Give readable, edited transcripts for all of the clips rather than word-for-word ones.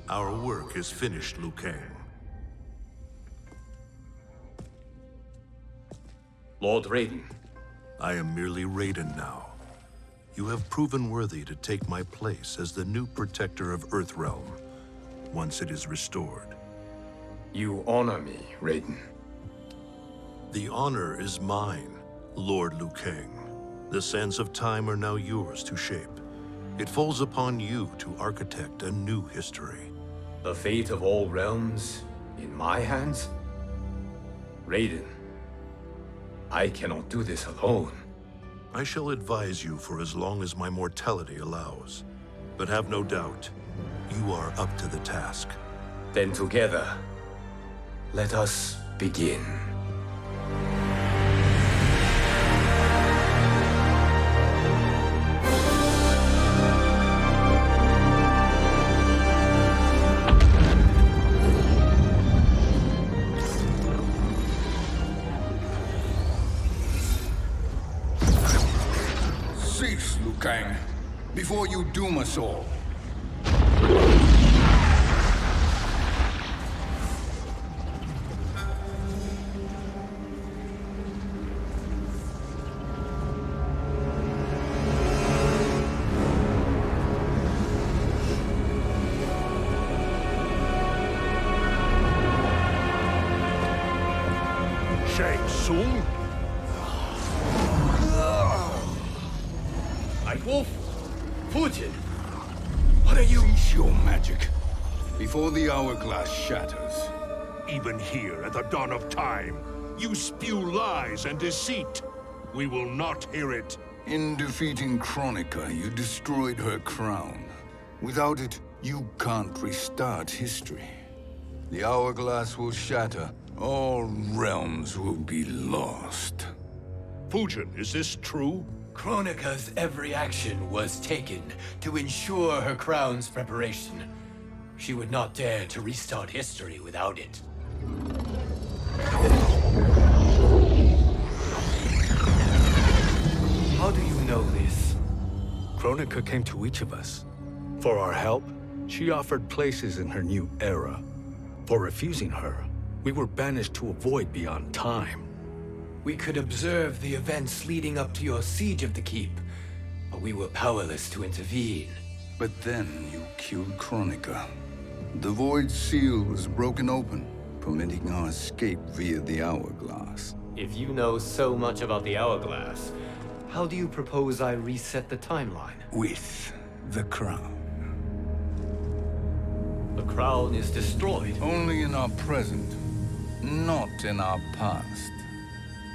Our work is finished, Liu Kang. Lord Raiden. I am merely Raiden now. You have proven worthy to take my place as the new protector of Earthrealm, once it is restored. You honor me, Raiden. The honor is mine, Lord Liu Kang. The sands of time are now yours to shape. It falls upon you to architect a new history. The fate of all realms in my hands? Raiden, I cannot do this alone. I shall advise you for as long as my mortality allows. But have no doubt, you are up to the task. Then together, let us begin. Cease, Liu Kang, before you doom us all. Shang Tsung? Wolf? Fujin? What are you? Cease your magic, before the hourglass shatters. Even here at the dawn of time, you spew lies and deceit. We will not hear it. In defeating Kronika, you destroyed her crown. Without it, you can't restart history. The hourglass will shatter. All realms will be lost. Fujin, is this true? Kronika's every action was taken to ensure her crown's preparation. She would not dare to restart history without it. How do you know this? Kronika came to each of us. For our help, she offered places in her new era. For refusing her, we were banished to a void beyond time. We could observe the events leading up to your siege of the keep, but we were powerless to intervene. But then you killed Kronika. The Void Seal was broken open, permitting our escape via the hourglass. If you know so much about the hourglass, how do you propose I reset the timeline? With the crown. The crown is destroyed. Only in our present, not in our past.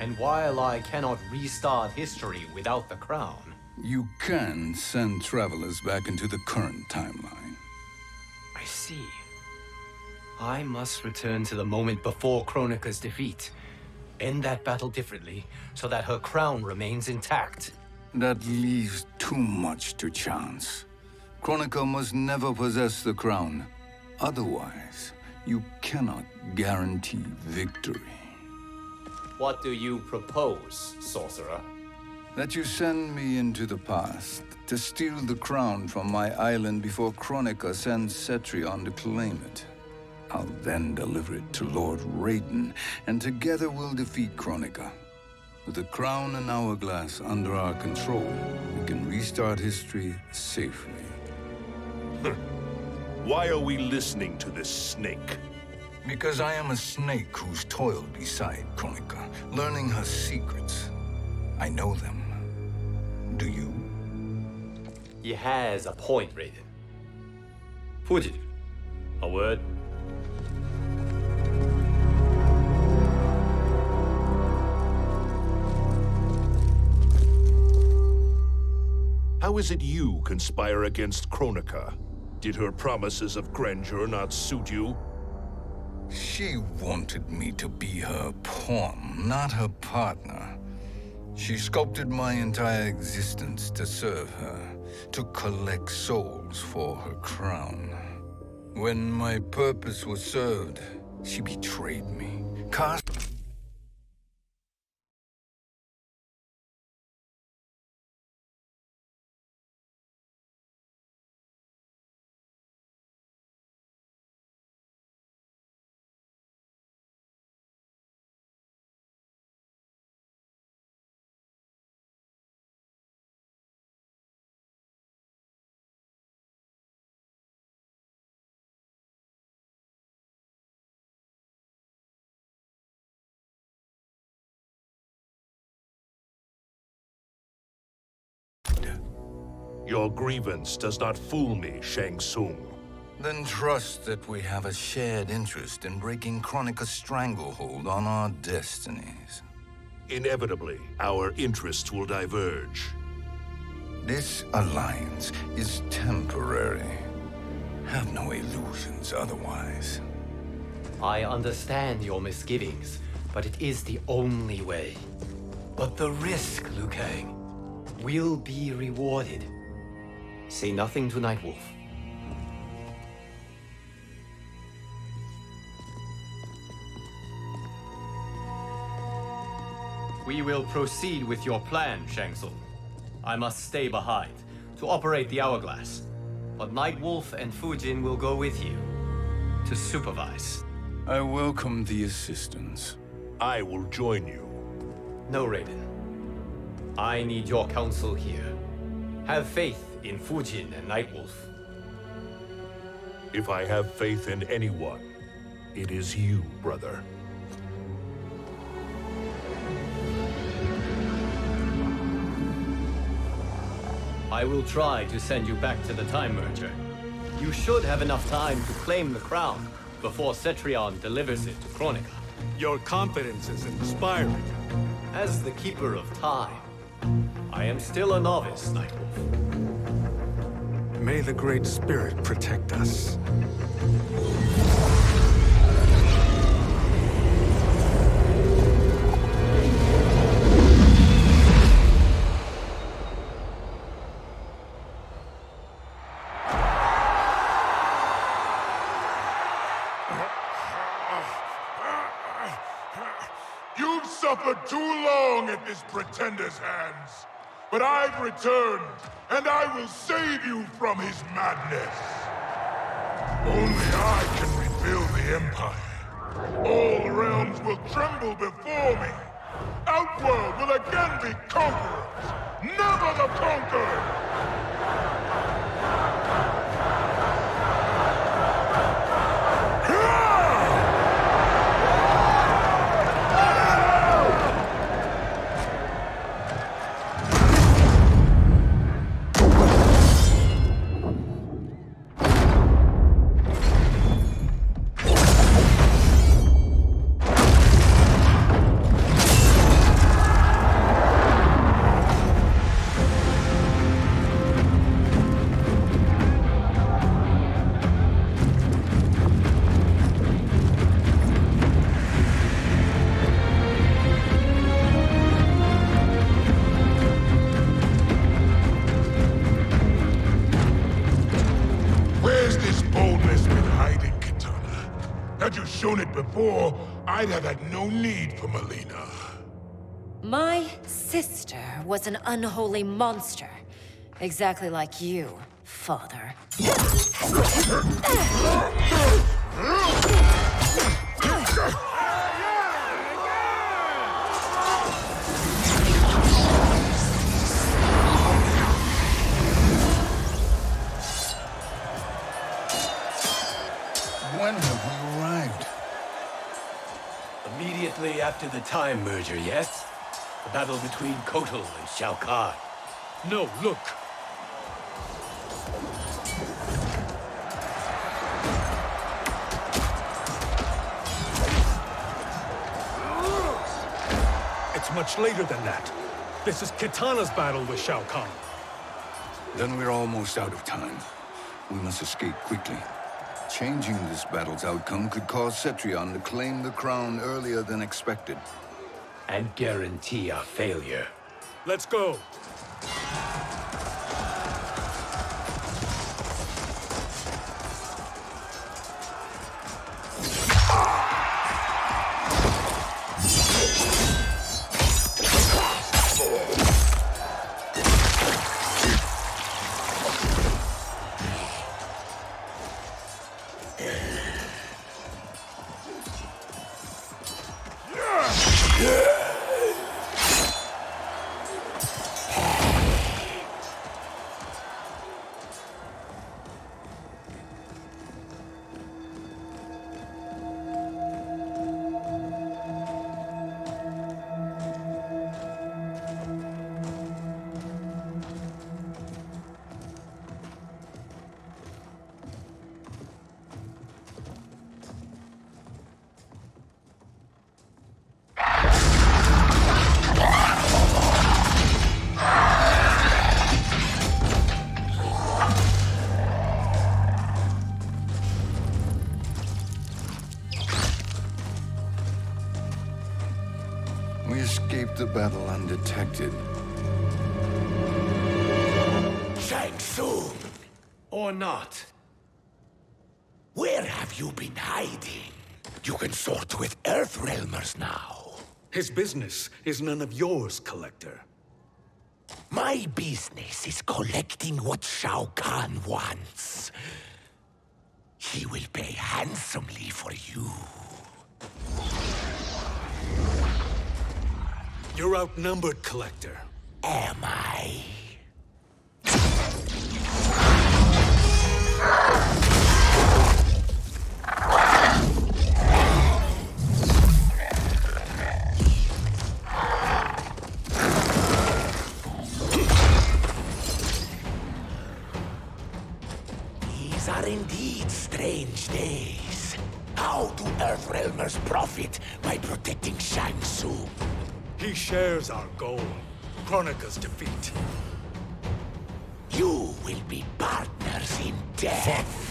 And while I cannot restart history without the crown... You can send travelers back into the current timeline. I see. I must return to the moment before Kronika's defeat. End that battle differently, so that her crown remains intact. That leaves too much to chance. Kronika must never possess the crown. Otherwise, you cannot guarantee victory. What do you propose, sorcerer? That you send me into the past to steal the crown from my island before Kronika sends Cetrion to claim it. I'll then deliver it to Lord Raiden, and together we'll defeat Kronika. With the crown and hourglass under our control, we can restart history safely. Why are we listening to this snake? Because I am a snake who's toiled beside Kronika, learning her secrets. I know them. Do you? He has a point, Raiden. Fujin, a word? How is it you conspire against Kronika? Did her promises of grandeur not suit you? She wanted me to be her pawn, not her partner. She sculpted my entire existence to serve her, to collect souls for her crown. When my purpose was served, she betrayed me, cast Your grievance does not fool me, Shang Tsung. Then trust that we have a shared interest in breaking Kronika's stranglehold on our destinies. Inevitably, our interests will diverge. This alliance is temporary. Have no illusions otherwise. I understand your misgivings, but it is the only way. But the risk, Liu Kang, will be rewarded. Say nothing to Nightwolf. We will proceed with your plan, Shang Tsung. I must stay behind to operate the Hourglass. But Nightwolf and Fujin will go with you to supervise. I welcome the assistance. I will join you. No, Raiden. I need your counsel here. Have faith in Fujin and Nightwolf. If I have faith in anyone, it is you, brother. I will try to send you back to the Time Merger. You should have enough time to claim the crown before Cetrion delivers it to Kronika. Your confidence is inspiring. As the Keeper of Time, I am still a novice, Nightwolf. May the Great Spirit protect us. You've suffered too long at this pretender's hands. But I've returned, and I will save you from his madness. Only I can rebuild the Empire. All realms will tremble before me. Outworld will again be conquerors, never the conquered! Shown it before, I'd have had no need for Melina. My sister was an unholy monster. Exactly like you, father. When have we arrived? Immediately after the Time Merger, yes? The battle between Kotal and Shao Kahn. No, look. It's much later than that. This is Kitana's battle with Shao Kahn. Then we're almost out of time. We must escape quickly. Changing this battle's outcome could cause Cetrion to claim the crown earlier than expected. And guarantee our failure. Let's go. the battle undetected. Shang Tsung! Or not. Where have you been hiding? You can sort with Earthrealmers now. His business is none of yours, Collector. My business is collecting what Shao Kahn wants. He will pay handsomely for you. You're outnumbered, Collector. Am I? These are indeed strange days. How do Earthrealmers profit by protecting Shang Tsung? He shares our goal. Kronika's defeat. You will be partners in death.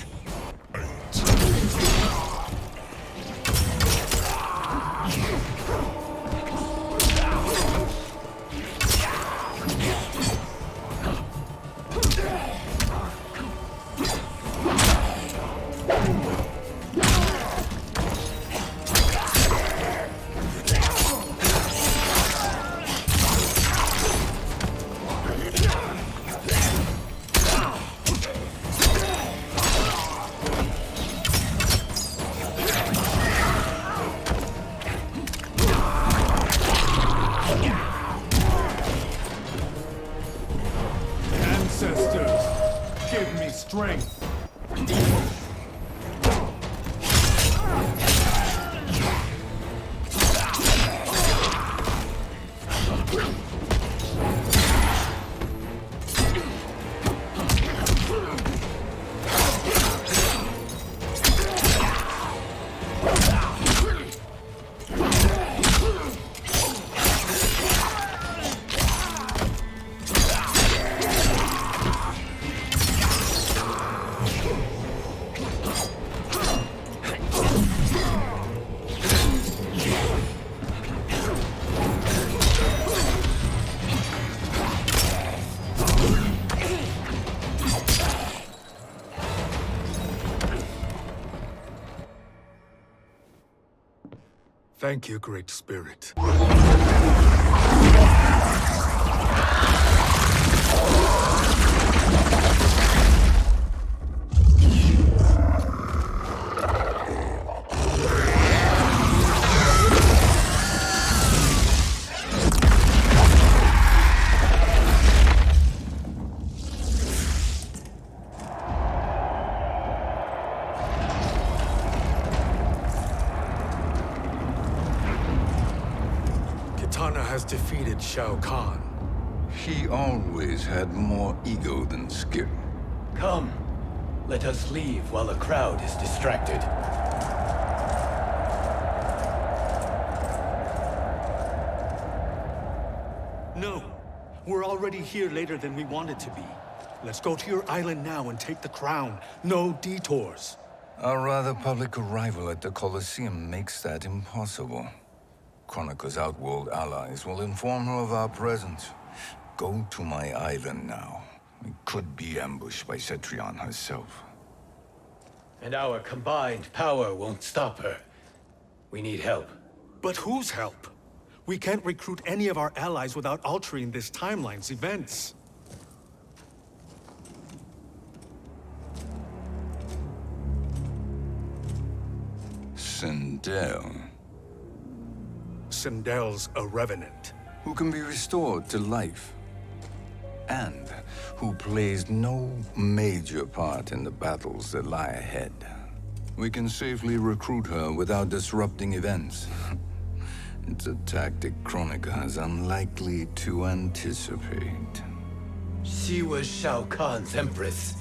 Strength. Thank you, Great Spirit. Has defeated Shao Kahn. He always had more ego than skill. Come, let us leave while the crowd is distracted. No, we're already here later than we wanted to be. Let's go to your island now and take the crown. No detours. Our rather public arrival at the Colosseum makes that impossible. Kronika's outworld allies will inform her of our presence. Go to my island now. We could be ambushed by Cetrion herself. And our combined power won't stop her. We need help. But whose help? We can't recruit any of our allies without altering this timeline's events. Sindel. Sindel's a revenant. Who can be restored to life. And who plays no major part in the battles that lie ahead. We can safely recruit her without disrupting events. It's a tactic Kronika is unlikely to anticipate. She was Shao Kahn's empress,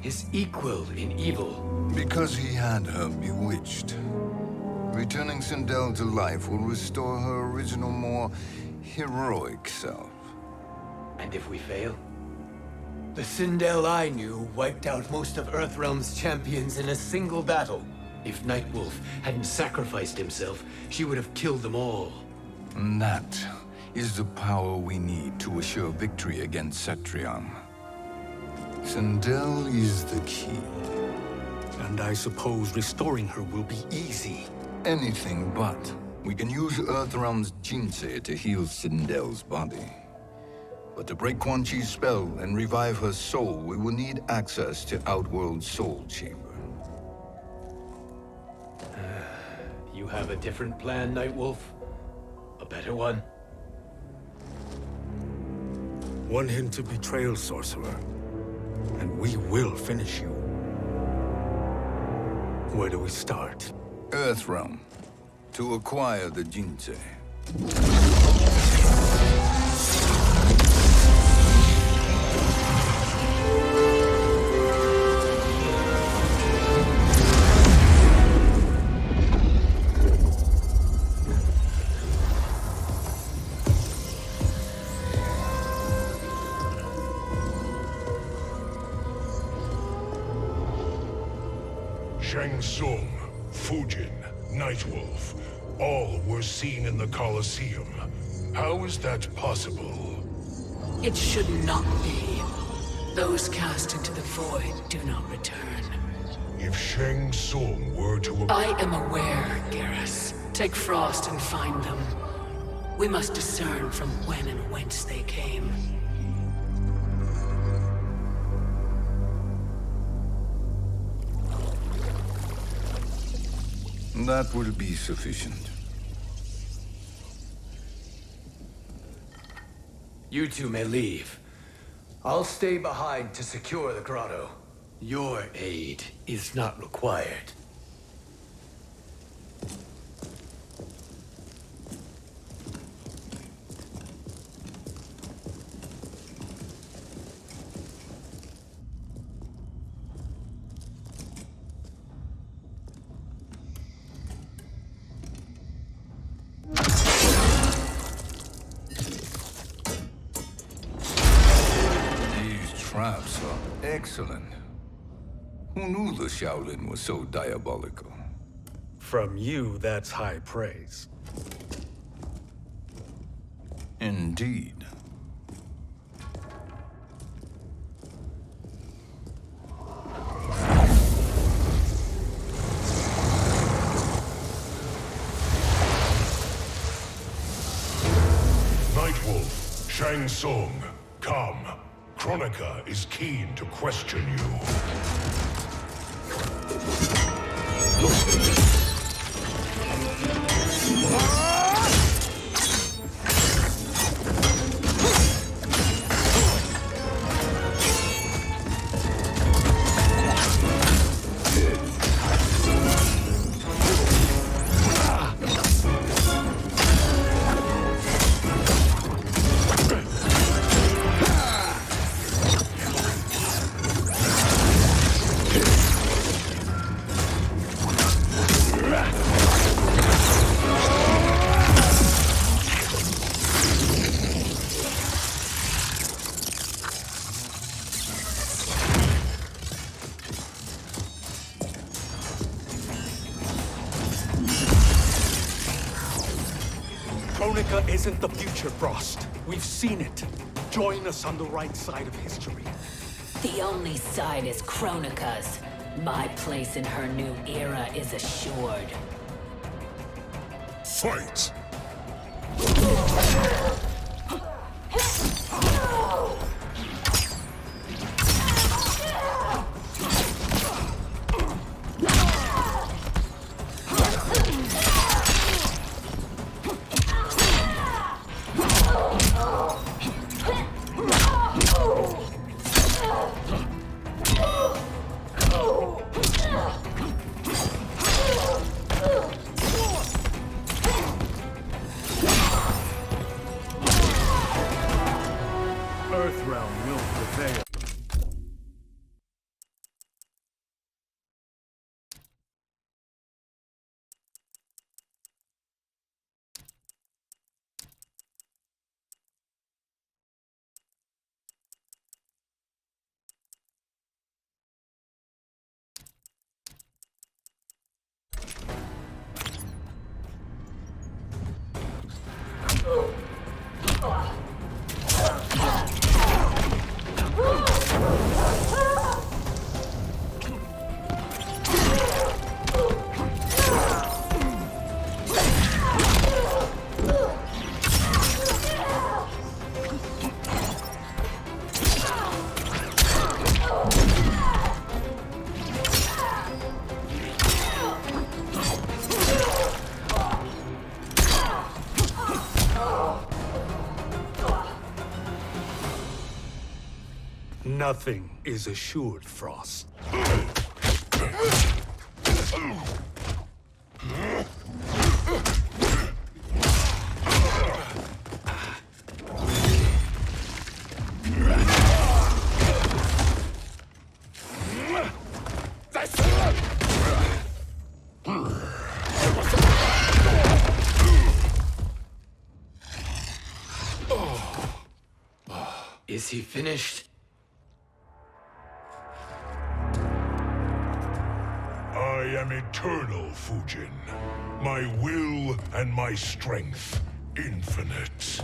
his equal in evil. Because he had her bewitched. Returning Sindel to life will restore her original, more heroic self. And if we fail? The Sindel I knew wiped out most of Earthrealm's champions in a single battle. If Nightwolf hadn't sacrificed himself, she would have killed them all. And that is the power we need to assure victory against Cetrion. Sindel is the key. And I suppose restoring her will be easy. Anything but. We can use Earthrealm's Jinsei to heal Sindel's body. But to break Quan Chi's spell and revive her soul, we will need access to Outworld's Soul Chamber. You have a different plan, Nightwolf? A better one? One hint of betrayal, Sorcerer, and we will finish you. Where do we start? Earthrealm. To acquire the Jinsei. Shang Tsung, Fujin, Nightwolf, all were seen in the Colosseum. How is that possible? It should not be. Those cast into the void do not return. If Shang Tsung were to... I am aware, Garrus. Take Frost and find them. We must discern from when and whence they came. That will be sufficient. You two may leave. I'll stay behind to secure the grotto. Your aid is not required. Traps are excellent. Who knew the Shaolin was so diabolical? From you, that's high praise. Indeed. Nightwolf, Shang Tsung, come. Kronika is keen to question you. Kronika isn't the future, Frost. We've seen it. Join us on the right side of history. The only side is Kronika's. My place in her new era is assured. Fight! Nothing is assured, Frost. Is he finished? I am eternal, Fujin. My will and my strength infinite.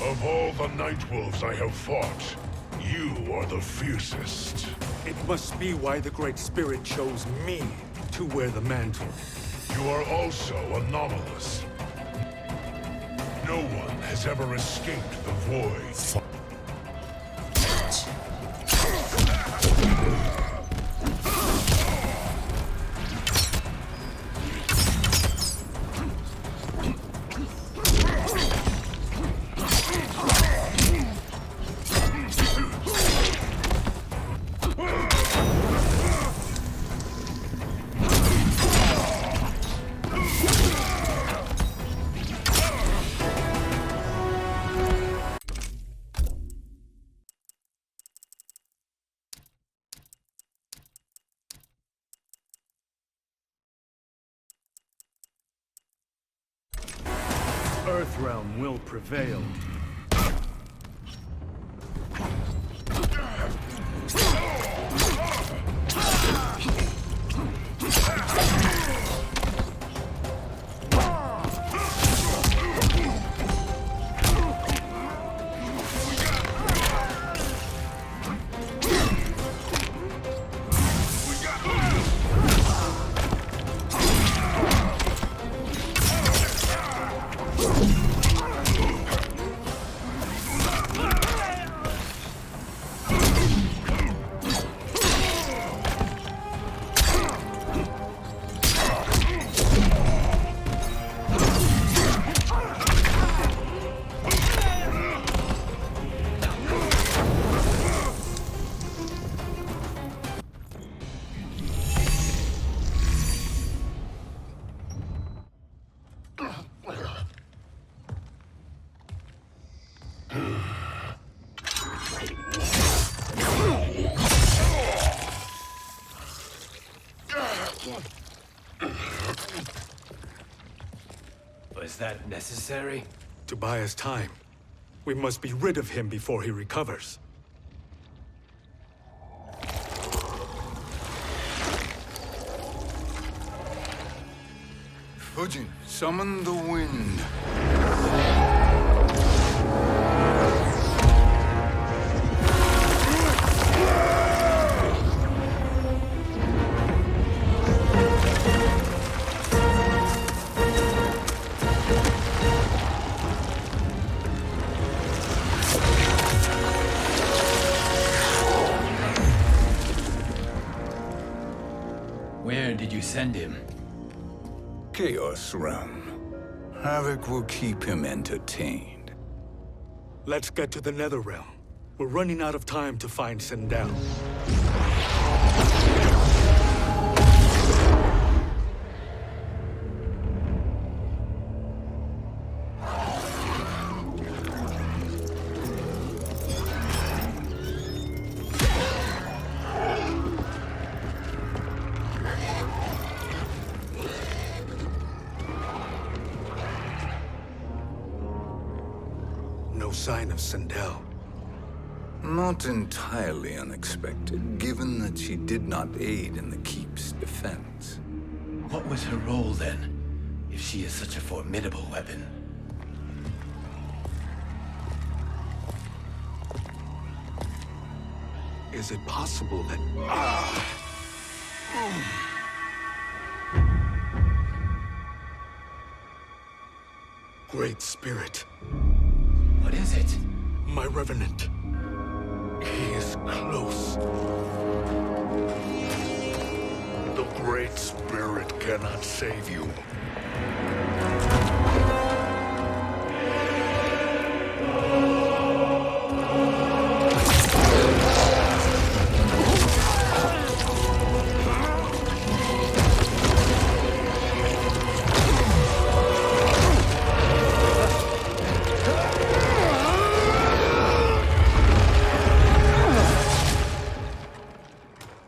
Of all the Nightwolves I have fought, you are the fiercest. It must be why the Great Spirit chose me to wear the mantle. You are also anomalous. No one has ever escaped the void. Earthrealm will prevail. Was that necessary? To buy us time. We must be rid of him before he recovers. Fujin, summon the wind. Where did you send him? Chaos Realm. Havoc will keep him entertained. Let's get to the Netherrealm. We're running out of time to find Sindel. no sign of Sindel. Not entirely unexpected, given that she did not aid in the Keep's defense. What was her role then, if she is such a formidable weapon? Is it possible that... Great Spirit. What is it? My Revenant. He is close. The Great Spirit cannot save you.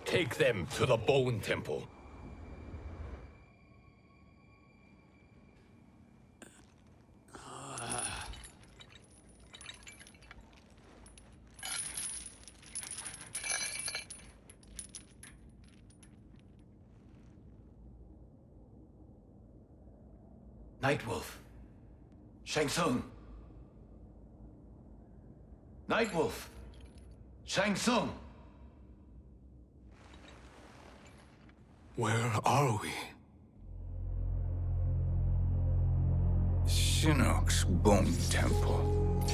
Take them to the Bone Temple. Nightwolf. Shang Tsung. Nightwolf. Shang Tsung. Where are we? Shinnok's Bone Temple.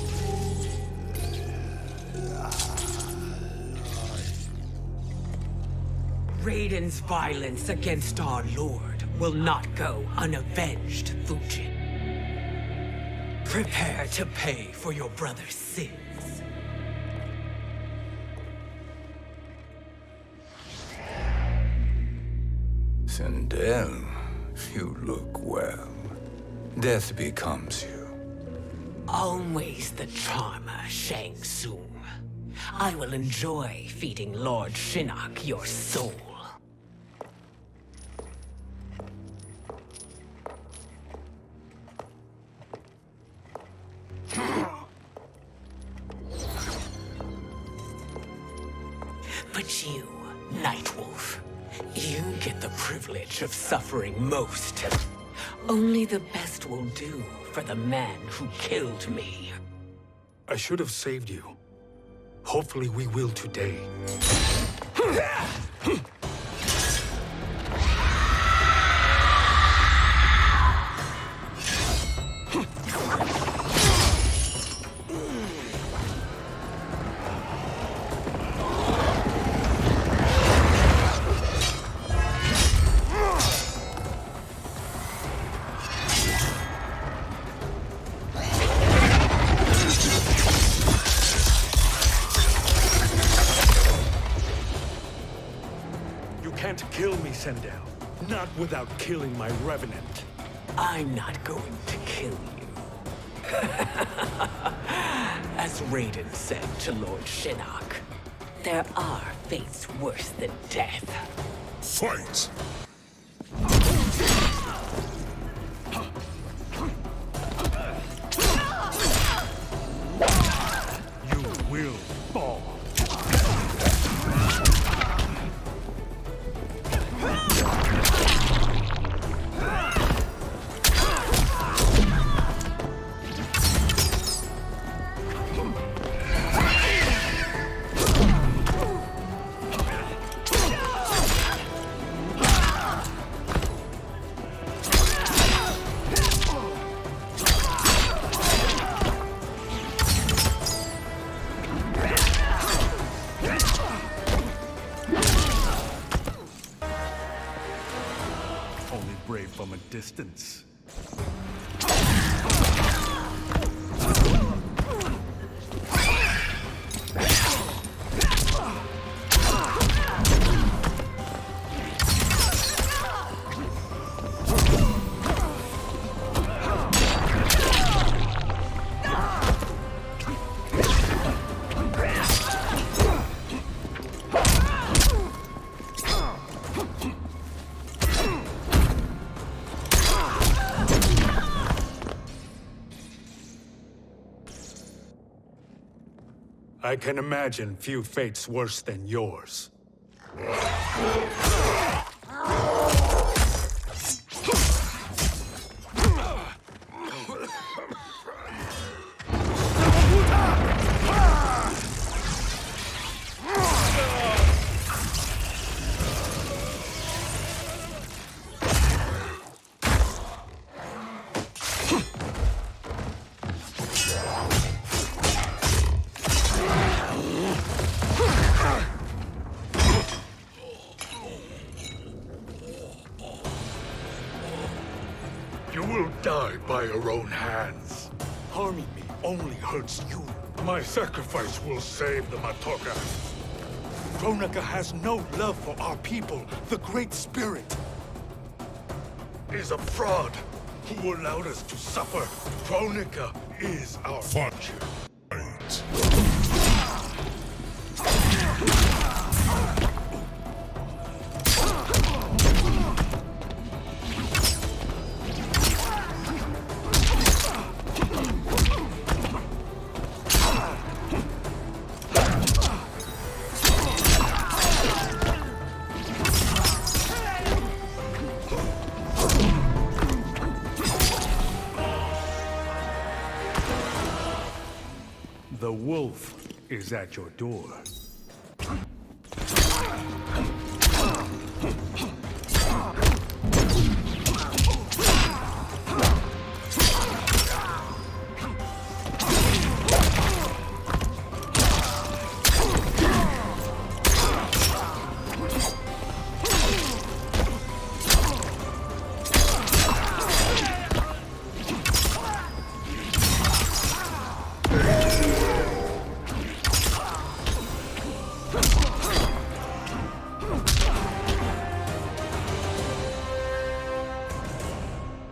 Raiden's violence against our Lord will not go unavenged, Fujin. Prepare to pay for your brother's sins. Sindel, you look well. Death becomes you. Always the charmer, Shang Tsung. I will enjoy feeding Lord Shinnok your soul. But you, Nightwolf, you get the privilege of suffering most. Only the best will do for the man who killed me. I should have saved you. Hopefully we will today. Sindel, not without killing my Revenant. I'm not going to kill you. As Raiden said to Lord Shinnok, there are fates worse than death. Fight! You will fall. I can imagine few fates worse than yours. You will die by your own hands. Harming me only hurts you. My sacrifice will save the Matoka. Kronika has no love for our people. The Great Spirit Is a fraud who allowed us to suffer. Kronika is our fortune. The wolf is at your door.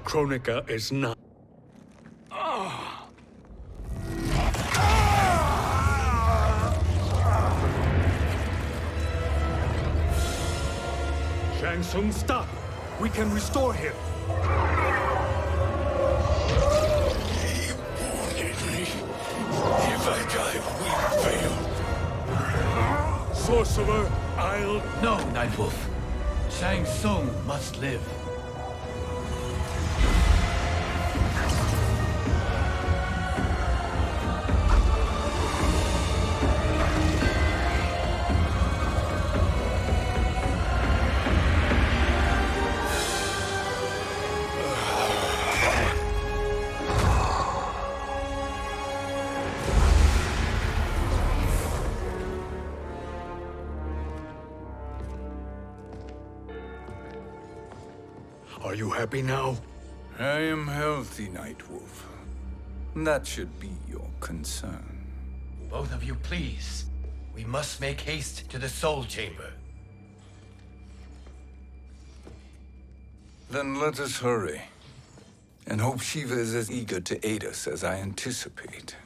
Kronika is not. Shang Tsung, stop! We can restore him. He wanted me. If I die, we fail. Sorcerer, I'll... No, Nightwolf. Shang Tsung must live. Are you happy now? I am healthy, Nightwolf. That should be your concern. Both of you, please. We must make haste to the Soul Chamber. Then let us hurry. And hope Shiva is as eager to aid us as I anticipate.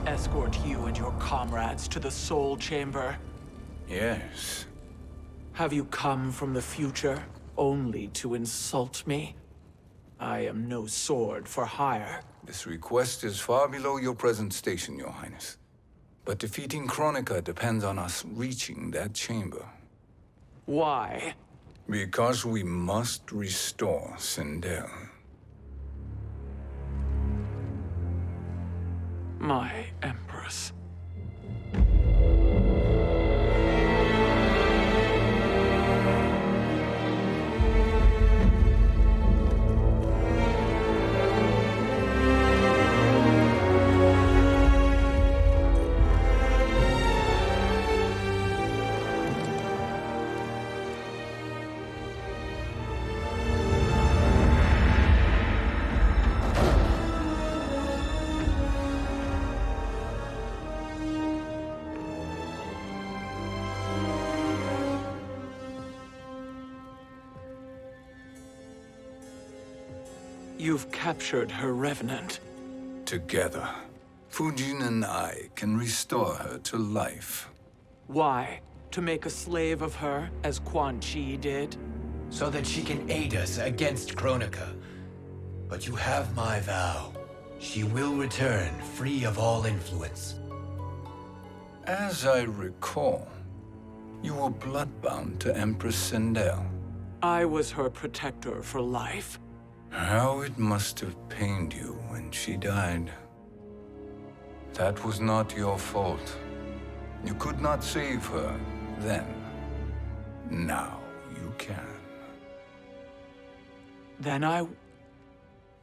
Escort you and your comrades to the Soul Chamber. Yes. Have you come from the future only to insult me? I am no sword for hire. This request is far below your present station, Your Highness. But defeating Kronika depends on us reaching that chamber. Why? Because we must restore Sindel. My Empress. You've captured her revenant. Together, Fujin and I can restore her to life. Why? To make a slave of her, as Quan Chi did? So that she can aid us against Kronika. But you have my vow. She will return free of all influence. As I recall, you were bloodbound to Empress Sindel. I was her protector for life. How it must have pained you when she died. That was not your fault. You could not save her then. Now you can. Then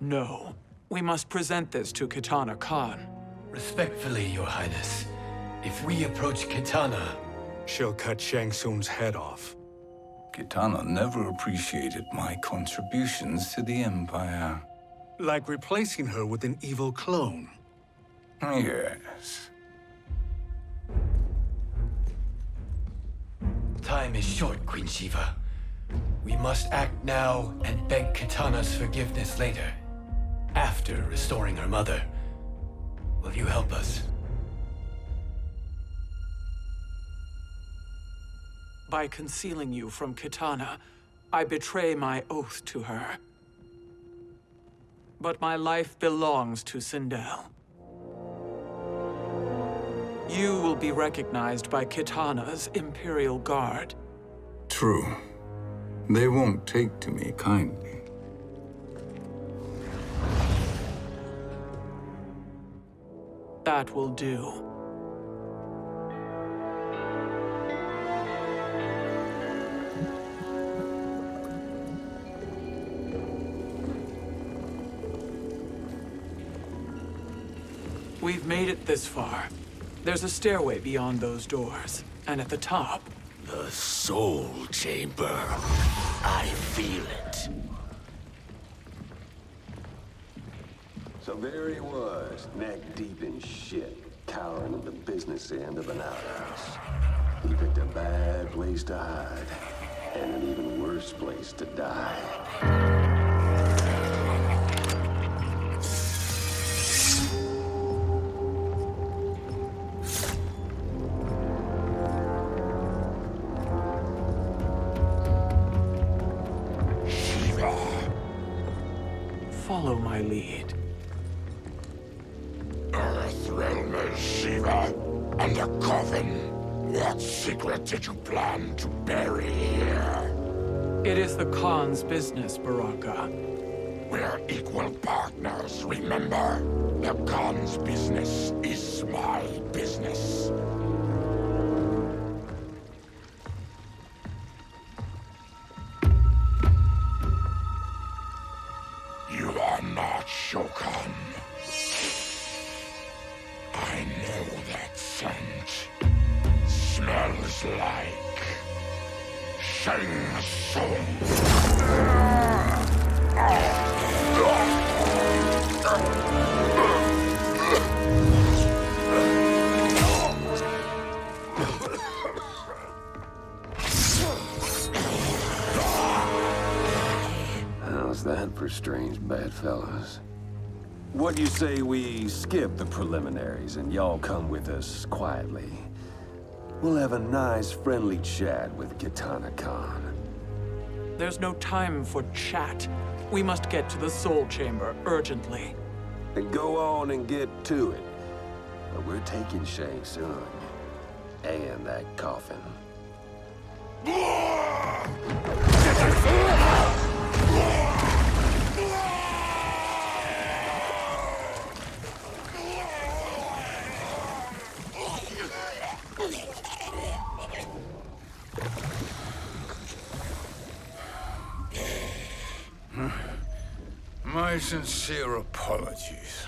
No. We must present this to Kitana Khan. Respectfully, Your Highness, if we approach Kitana, She'll cut Shang Tsung's head off. Kitana never appreciated my contributions to the Empire. Like replacing her with an evil clone. Yes. time is short, Queen Shiva. We must act now and beg Kitana's forgiveness later, after restoring her mother. Will you help us? By concealing you from Kitana, I betray my oath to her. But my life belongs to Sindel. You will be recognized by Kitana's Imperial Guard. True. They won't take to me kindly. That will do. We've made it this far. There's a stairway beyond those doors, and at the top... The Soul Chamber. I feel it. So there he was, neck deep in shit, cowering at the business end of an outhouse. He picked a bad place to hide, and an even worse place to die. Follow my lead. Earthrealm is Shiva, and a coffin. What secret did you plan to bury here? It is the Khan's business, Baraka. We're equal partners, remember? The Khan's business is my business. You are not Shokan. I know that scent. Smells like Shang Tsung. How's that for strange bedfellows? What do you say we skip the preliminaries and y'all come with us quietly? We'll have a nice, friendly chat with Kitana Khan. There's no time for chat. We must get to the Soul Chamber urgently. And go on and get to it. But we're taking Shang Tsung. And that coffin. My sincere apologies.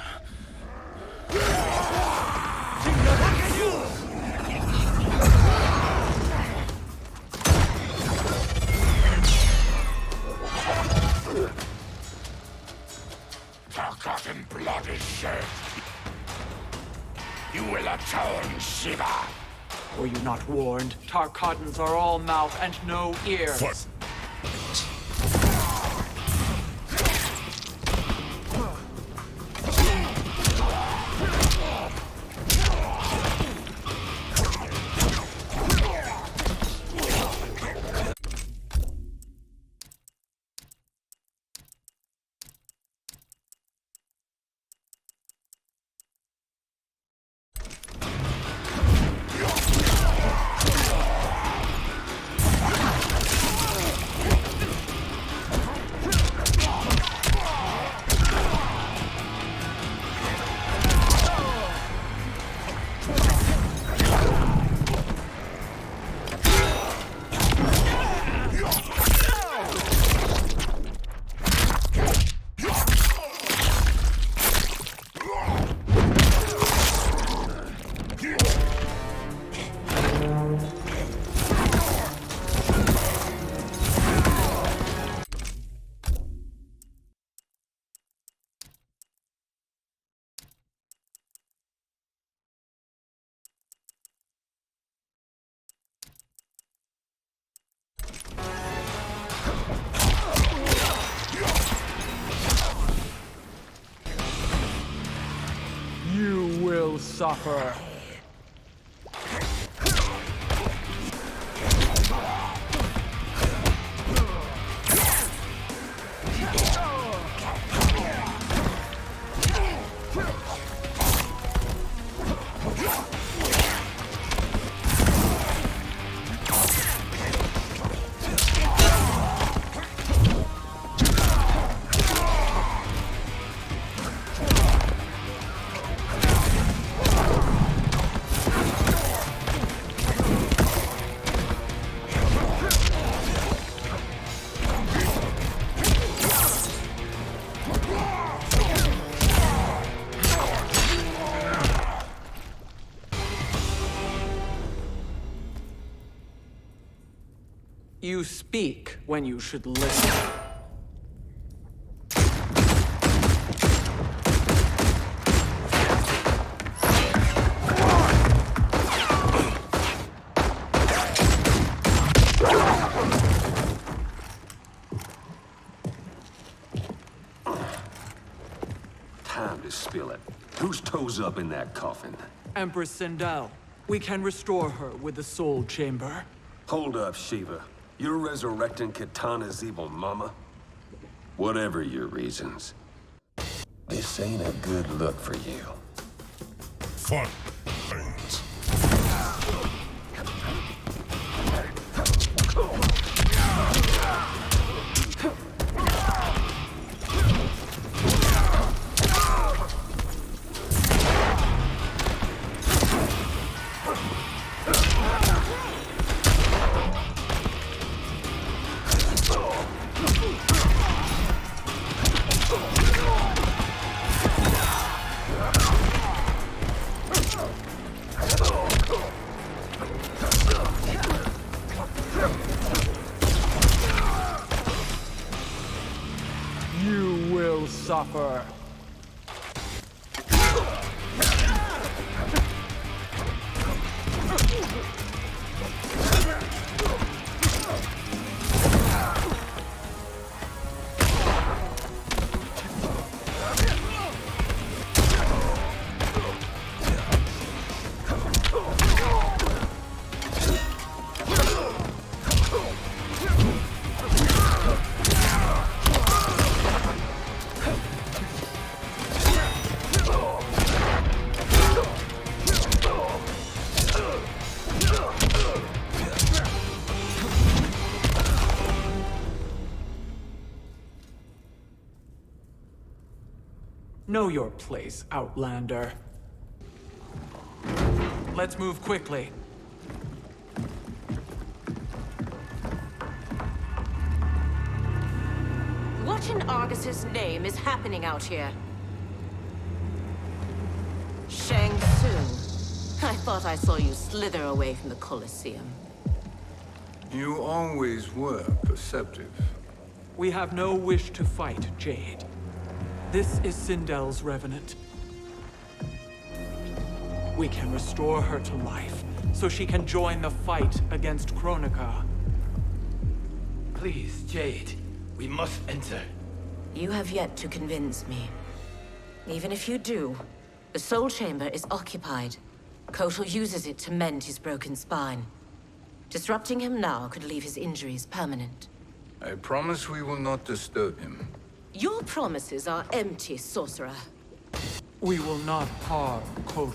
Forgotten blood is shed. You will atone, Shiva. Were you not warned? Tarkatans are all mouth and no ears. suffer. You speak when you should listen. Time to spill it. Whose toes up in that coffin? Empress Sindel, we can restore her with the Soul Chamber. Hold up, Shiva. You're resurrecting Kitana's evil mama? Whatever your reasons, this ain't a good look for you. Fight. You will suffer. Know your place, Outlander. Let's move quickly. What in Argus's name is happening out here? Shang Tsung. I thought I saw you slither away from the Colosseum. You always were perceptive. We have no wish to fight, Jade. This is Sindel's revenant. We can restore her to life, so she can join the fight against Kronika. Please, Jade, we must enter. You have yet to convince me. Even if you do, the Soul Chamber is occupied. Kotal uses it to mend his broken spine. Disrupting him now could leave his injuries permanent. I promise we will not disturb him. Your promises are empty, sorcerer. We will not harm Kotal.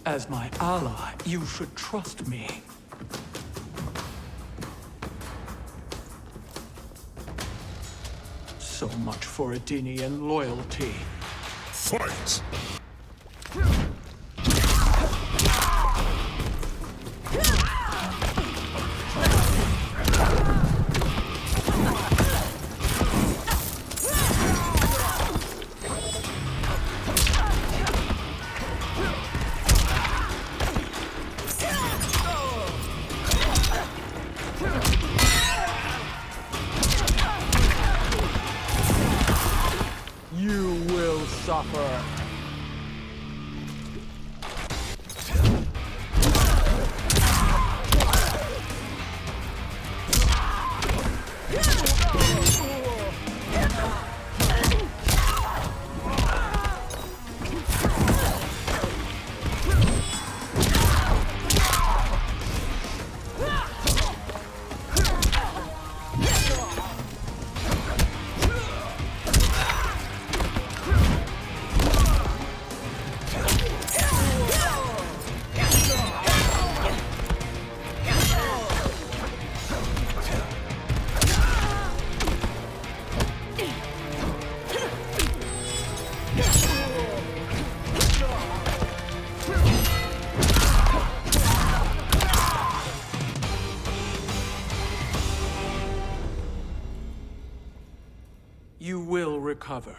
As my ally, you should trust me. So much for Adenian loyalty. Fight! You will suffer. You will recover.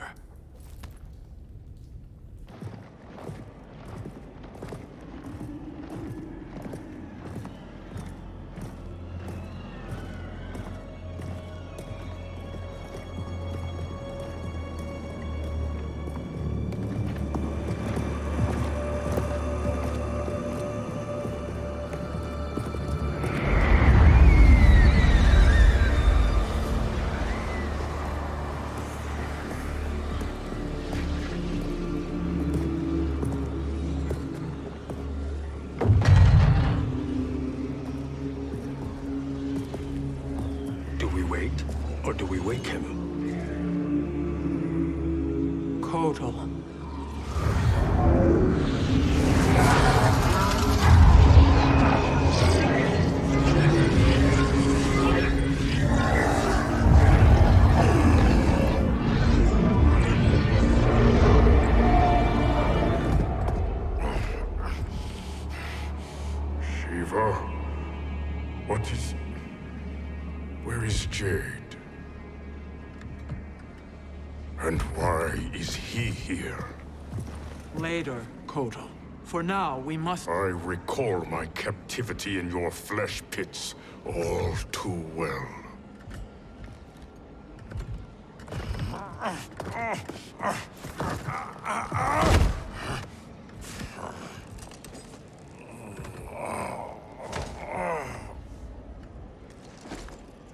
Or do we wake him? Kotal. Shiva? What is... Where is Jade? And why is he here? Later, Kotal. For now, we must... I recall my captivity in your flesh pits all too well.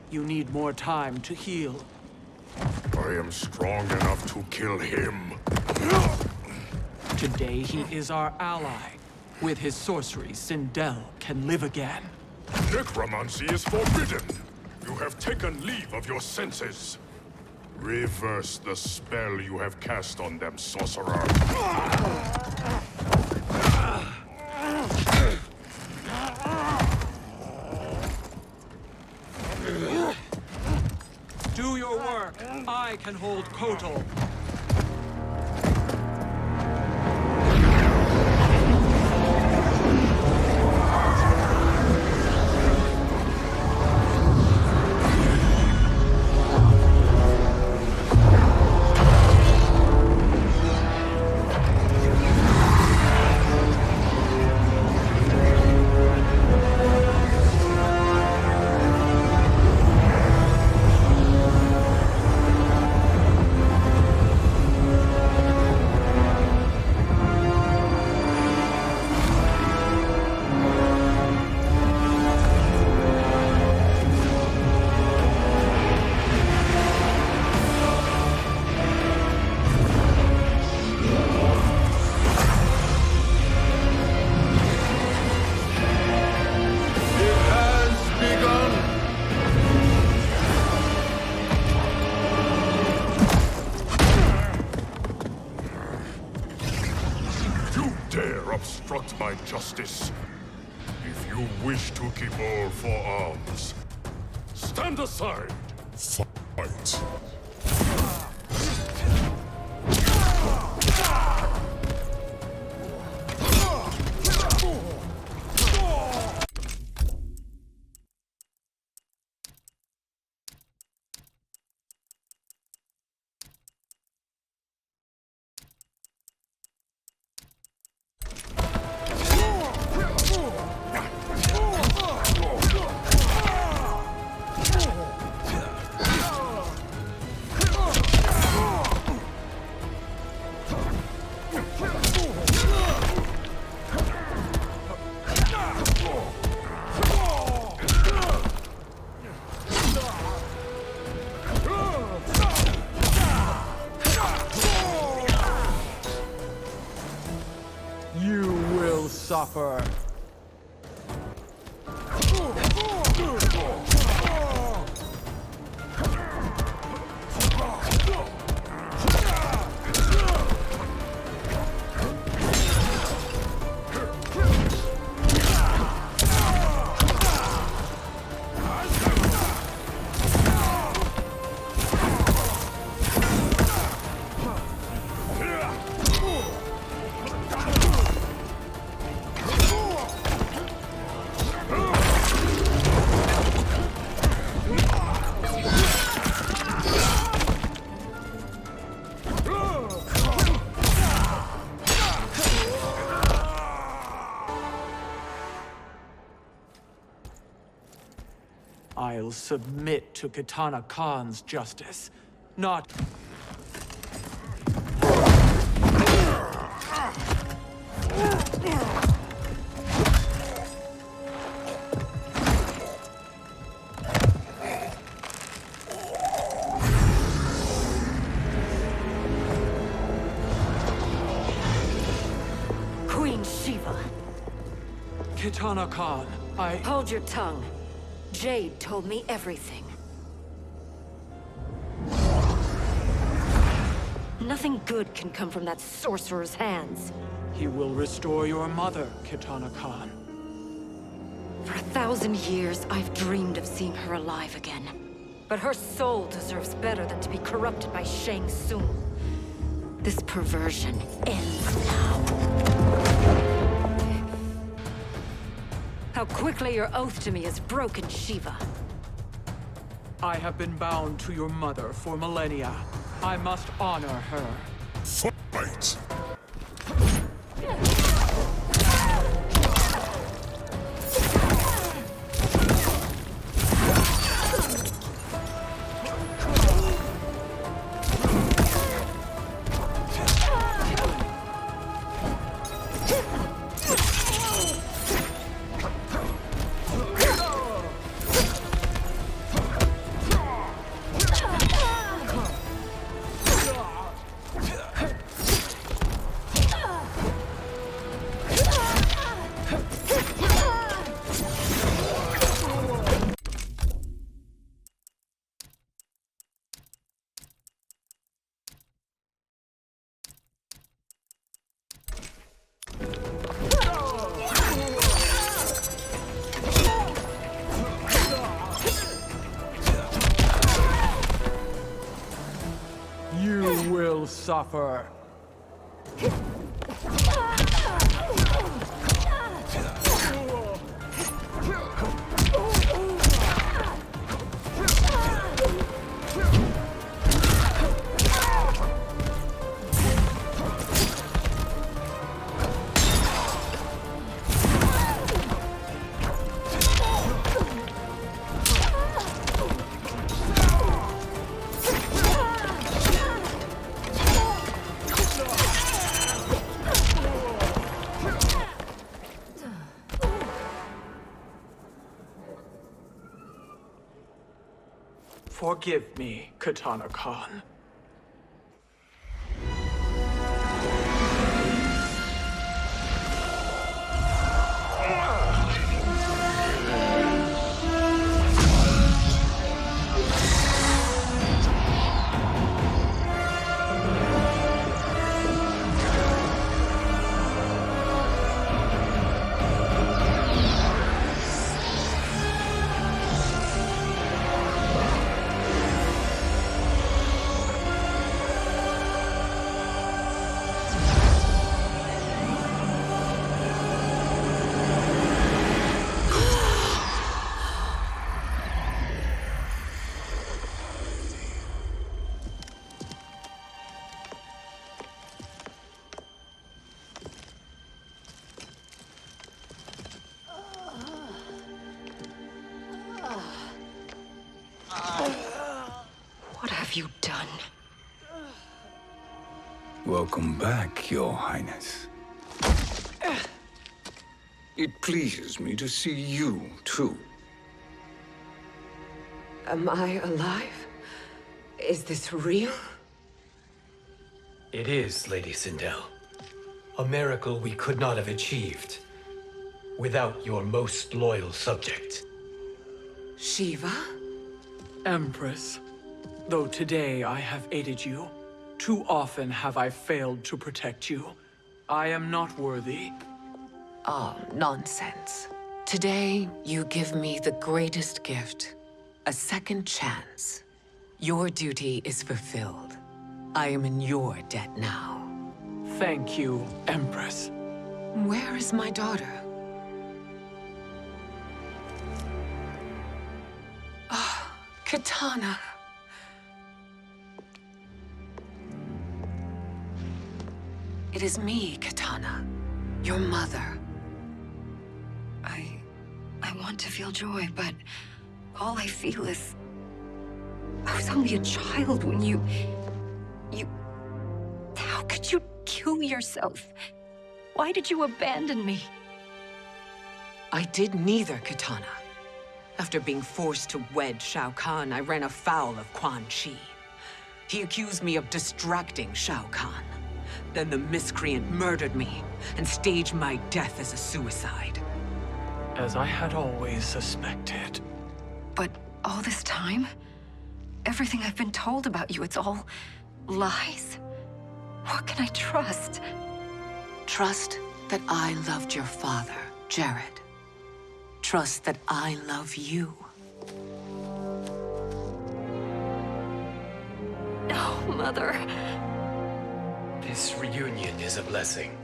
You need more time to heal. I am strong enough to kill him. Today he is our ally. With his sorcery, Sindel can live again. Necromancy is forbidden. You have taken leave of your senses. Reverse the spell you have cast on them, sorcerer. Do your work. I can hold Kotal. Obstruct my justice. If you wish to keep all for arms, stand aside. Fight. Suffer. will submit to Kitana Khan's justice, not... Queen Shiva. Kitana Khan, Hold your tongue. Jade told me everything. Nothing good can come from that sorcerer's hands. He will restore your mother, Kitana Khan. For 1,000 years, I've dreamed of seeing her alive again. But her soul deserves better than to be corrupted by Shang Tsung. This perversion ends now. How quickly your oath to me is broken, Shiva. I have been bound to your mother for millennia. I must honor her. Fight! You will suffer. Forgive me, Kitana Khan. What have you done? Welcome back, Your Highness. It pleases me to see you, too. Am I alive? Is this real? It is, Lady Sindel. A miracle we could not have achieved without your most loyal subject. Shiva? Empress, though today I have aided you, too often have I failed to protect you. I am not worthy. Oh, nonsense. Today, you give me the greatest gift. A second chance. Your duty is fulfilled. I am in your debt now. Thank you, Empress. Where is my daughter? Ah, Kitana. It is me, Kitana. Your mother. I want to feel joy, but All I feel is... I was only a child when you... How could you kill yourself? Why did you abandon me? I did neither, Kitana. After being forced to wed Shao Kahn, I ran afoul of Quan Chi. He accused me of distracting Shao Kahn. Then the miscreant murdered me and staged my death as a suicide. As I had always suspected. But all this time? Everything I've been told about you, it's all lies? What can I trust? Trust that I loved your father, Jared. Trust that I love you. No, Mother. This reunion is a blessing,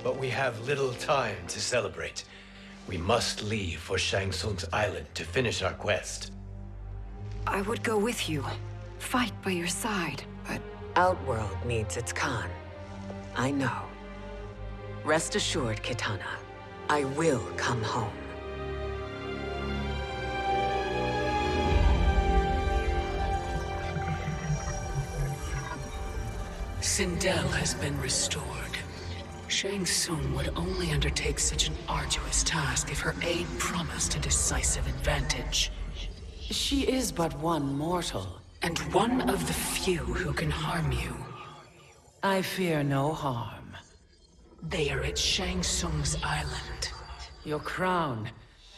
but we have little time to celebrate. We must leave for Shang Tsung's island to finish our quest. I would go with you, fight by your side, but... Outworld needs its Khan. I know. Rest assured, Kitana, I will come home. Sindel has been restored. Shang Tsung would only undertake such an arduous task if her aid promised a decisive advantage. She is but one mortal, and one of the few who can harm you. I fear no harm. They are at Shang Tsung's island. Your crown,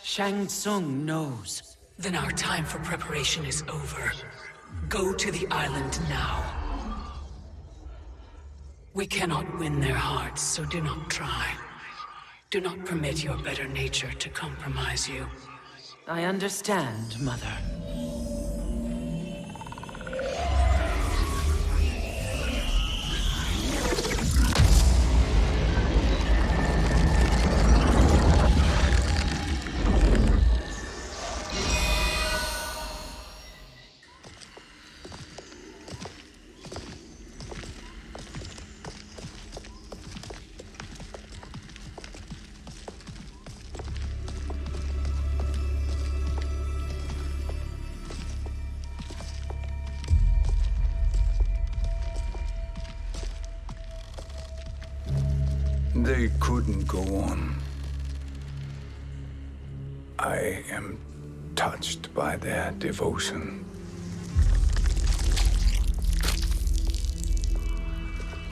Shang Tsung knows. Then our time for preparation is over. Go to the island now. We cannot win their hearts, so do not try. Do not permit your better nature to compromise you. I understand, Mother. They couldn't go on. I am touched by their devotion.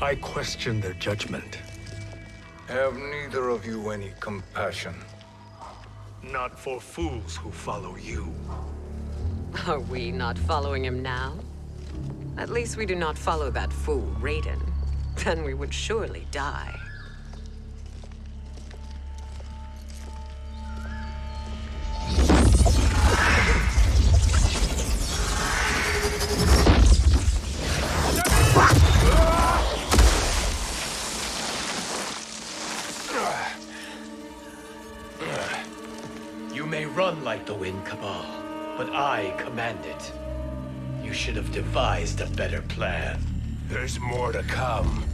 I question their judgment. Have neither of you any compassion? Not for fools who follow you. Are we not following him now? At least we do not follow that fool, Raiden. Then we would surely die. You may run like the wind, Cabal, but I command it. You should have devised a better plan. There's more to come.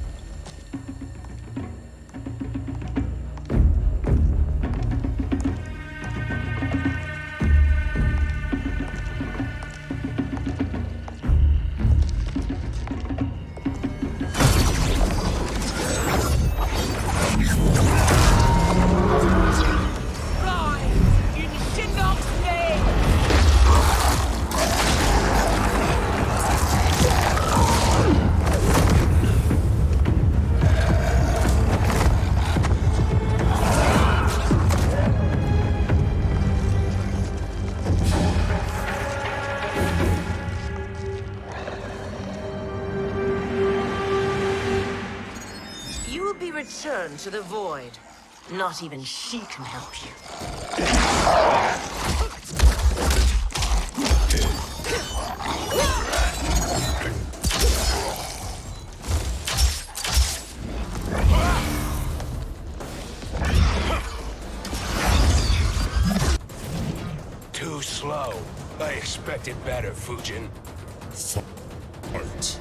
Return to the void. Not even she can help you. Too slow. I expected better, Fujin. Fight.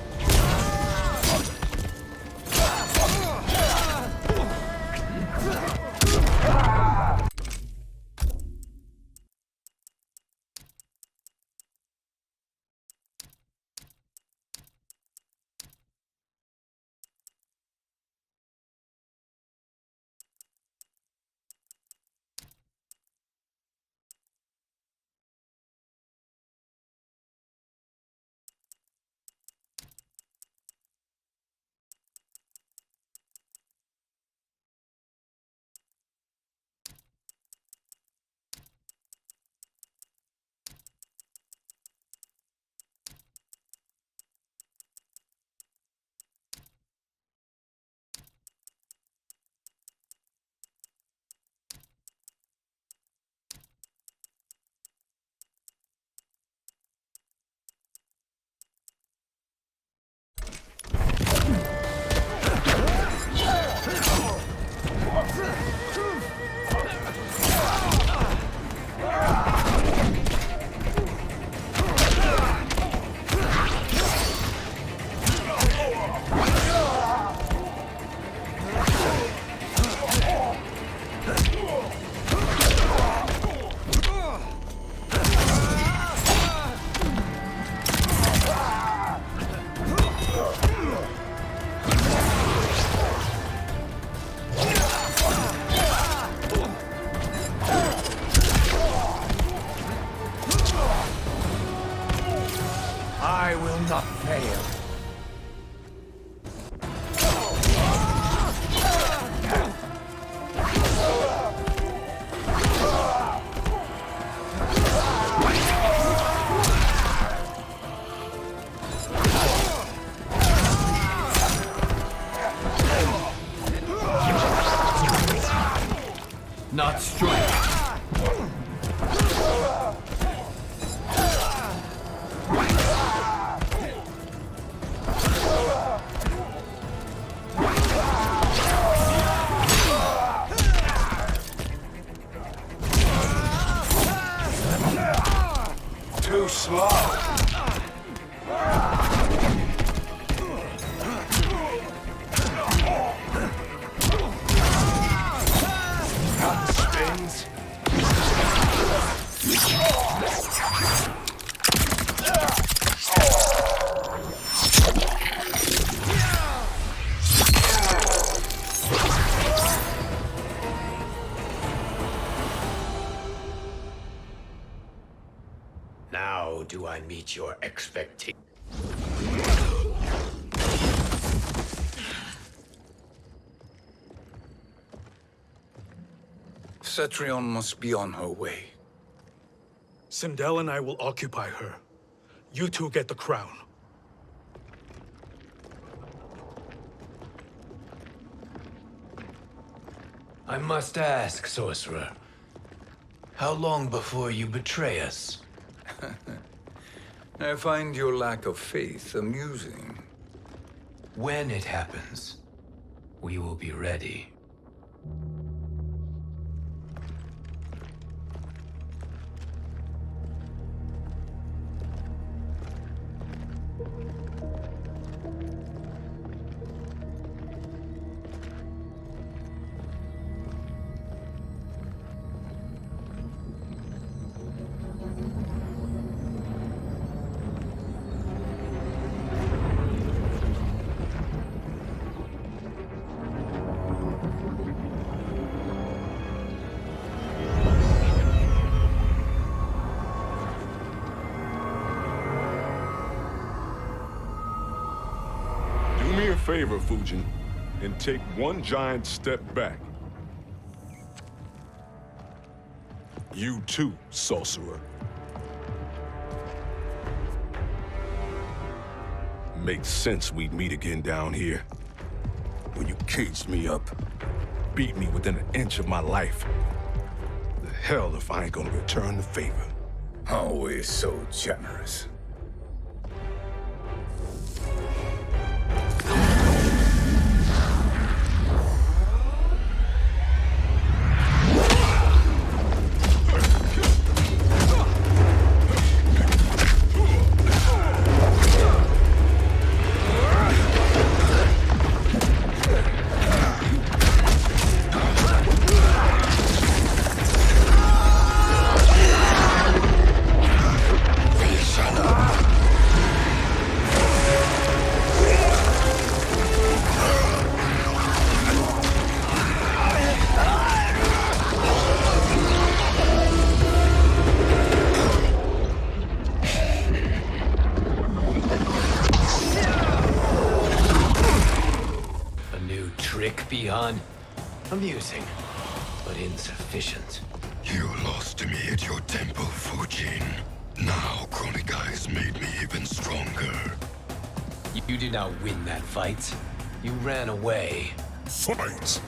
I will not fail. Not strike. Too slow. Spins. Now do I meet your expectations? Cetrion must be on her way. Sindel and I will occupy her. You two get the crown. I must ask, sorcerer. How long before you betray us? I find your lack of faith amusing. When it happens, we will be ready. Do me a favor, Fujin, and take one giant step back. You too, sorcerer. Makes sense we'd meet again down here. When you caged me up, beat me within an inch of my life. The hell if I ain't gonna return the favor. Always so generous. Beyond amusing, but insufficient. You lost to me at your temple, Fujin. Now Kronika has made me even stronger. You did not win that fight. You ran away. Fight!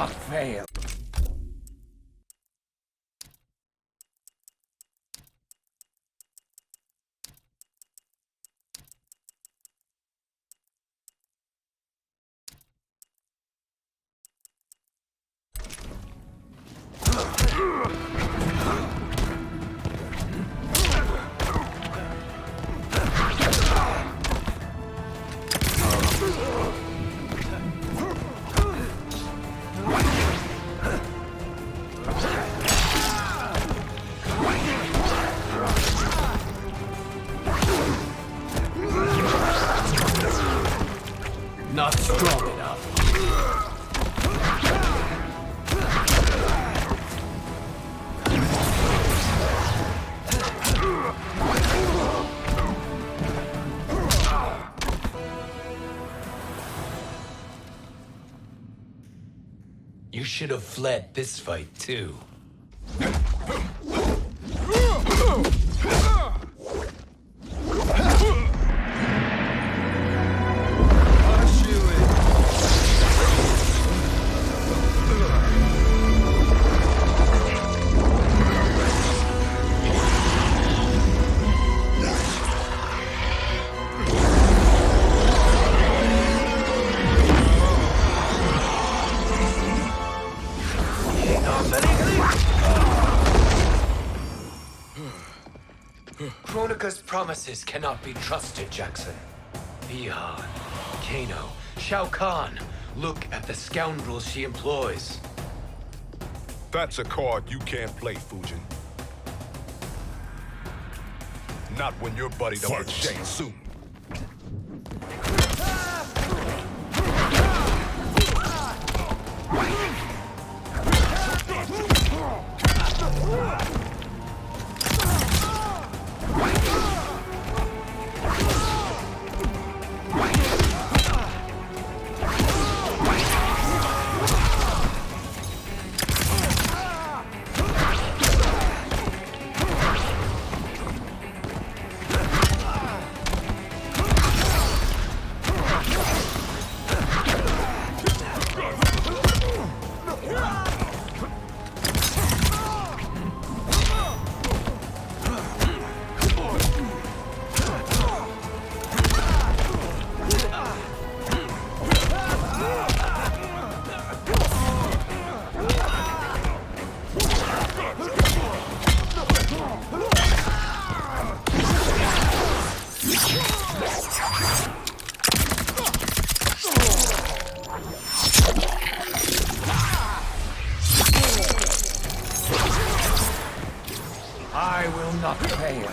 not fail. Not strong enough. You should have fled this fight, too. Kronika's promises cannot be trusted, Jackson. Bihan, Kano, Shao Kahn. Look at the scoundrels she employs. That's a card you can't play, Fujin. Not when you're buddied up with Shang Tsung. I will not fail.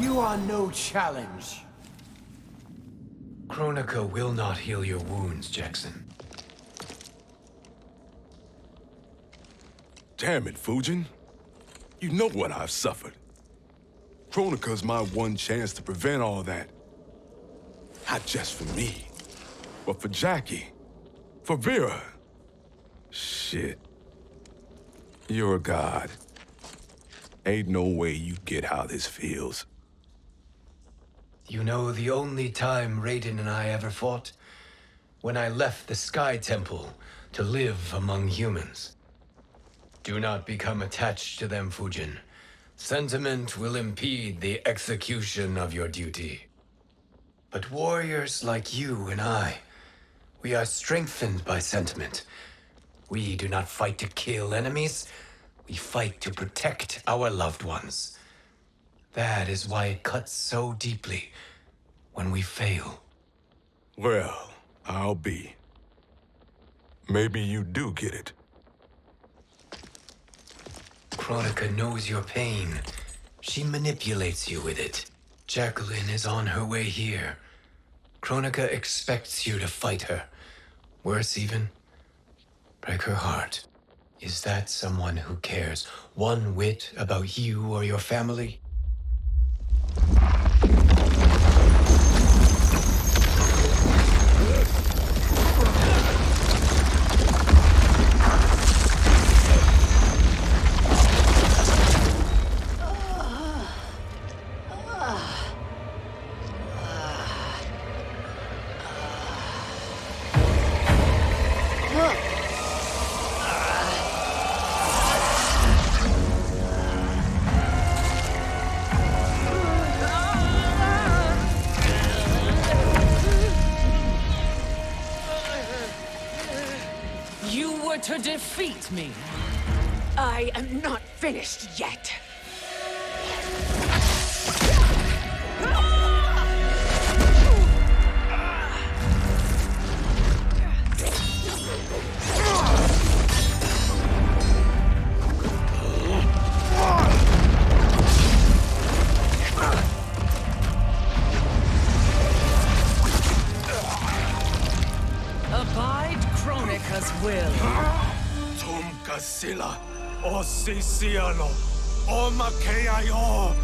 You are no challenge. Kronika will not heal your wounds, Jackson. Damn it, Fujin. You know what I've suffered. Kronika's my one chance to prevent all that. Not just for me, but for Jackie, for Vera. Shit. You're a god. Ain't no way you get how this feels. You know the only time Raiden and I ever fought? When I left the Sky Temple to live among humans. Do not become attached to them, Fujin. Sentiment will impede the execution of your duty. But warriors like you and I, we are strengthened by sentiment. We do not fight to kill enemies. We fight to protect our loved ones. That is why it cuts so deeply when we fail. Well, I'll be. Maybe you do get it. Kronika knows your pain. She manipulates you with it. Jacqueline is on her way here. Kronika expects you to fight her. Worse even, break her heart. Is that someone who cares one whit about you or your family? To defeat me. I am not finished yet. Abide Kronika's will. Sila, o Sisiano, o Makeayo.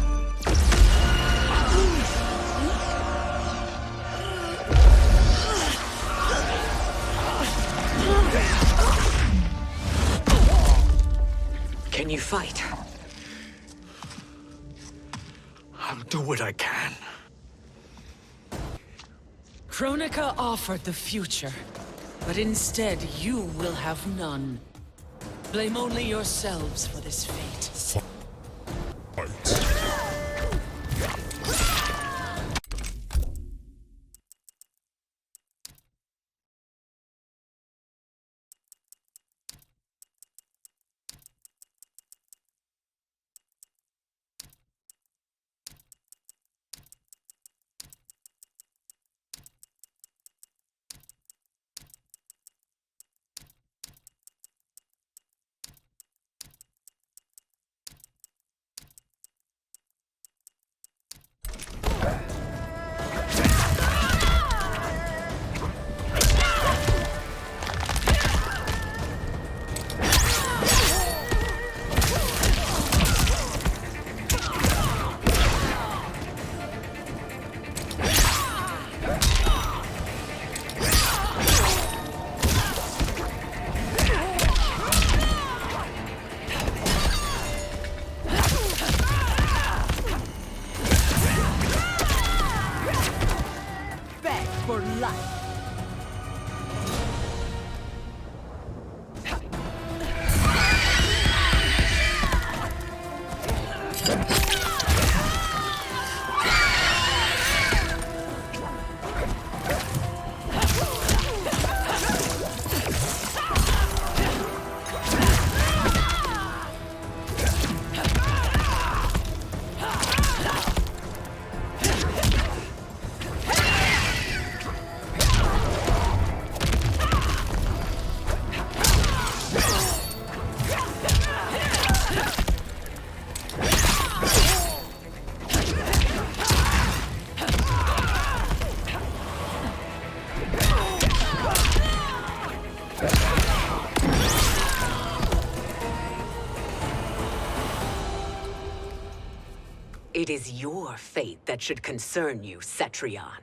Can you fight? I'll do what I can. Kronika offered the future, but instead you will have none. Blame only yourselves for this fate. It is your fate that should concern you, Cetrion.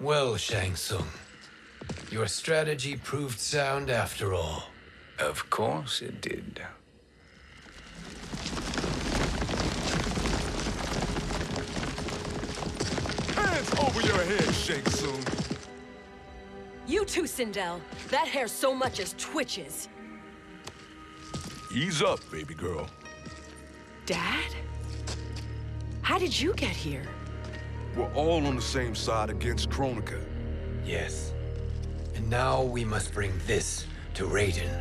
Well, Shang Tsung, your strategy proved sound after all. Of course it did. Hands over your head, Shang Tsung. You too, Sindel. That hair so much as twitches. Ease up, baby girl. Dad? How did you get here? We're all on the same side against Kronika. Yes. And now we must bring this to Raiden.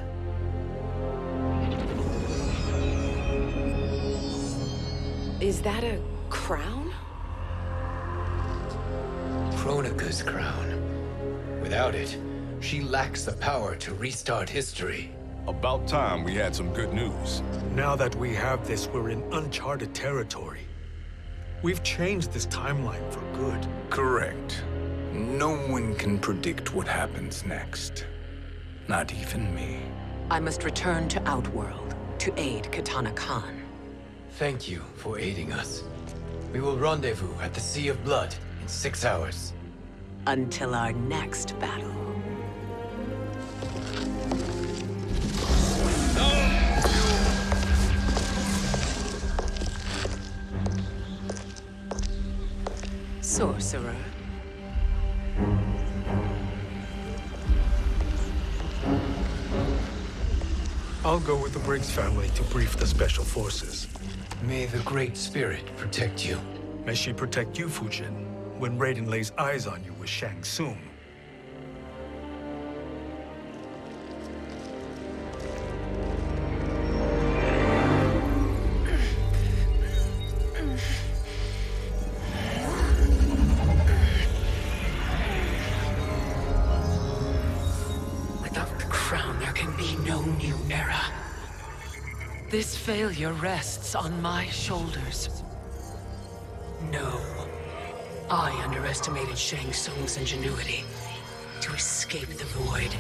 Is that a crown? Kronika's crown. Without it, she lacks the power to restart history. About time we had some good news. Now that we have this, we're in uncharted territory. We've changed this timeline for good. Correct. No one can predict what happens next. Not even me. I must return to Outworld to aid Katana Khan. Thank you for aiding us. We will rendezvous at the Sea of Blood in 6 hours. Until our next battle. Sorcerer. I'll go with the Briggs family to brief the Special Forces. May the Great Spirit protect you. May she protect you, Fujin, when Raiden lays eyes on you with Shang Tsung. Without the crown, there can be no new era. This failure rests on my shoulders. No. I underestimated Shang Tsung's ingenuity. To escape the void.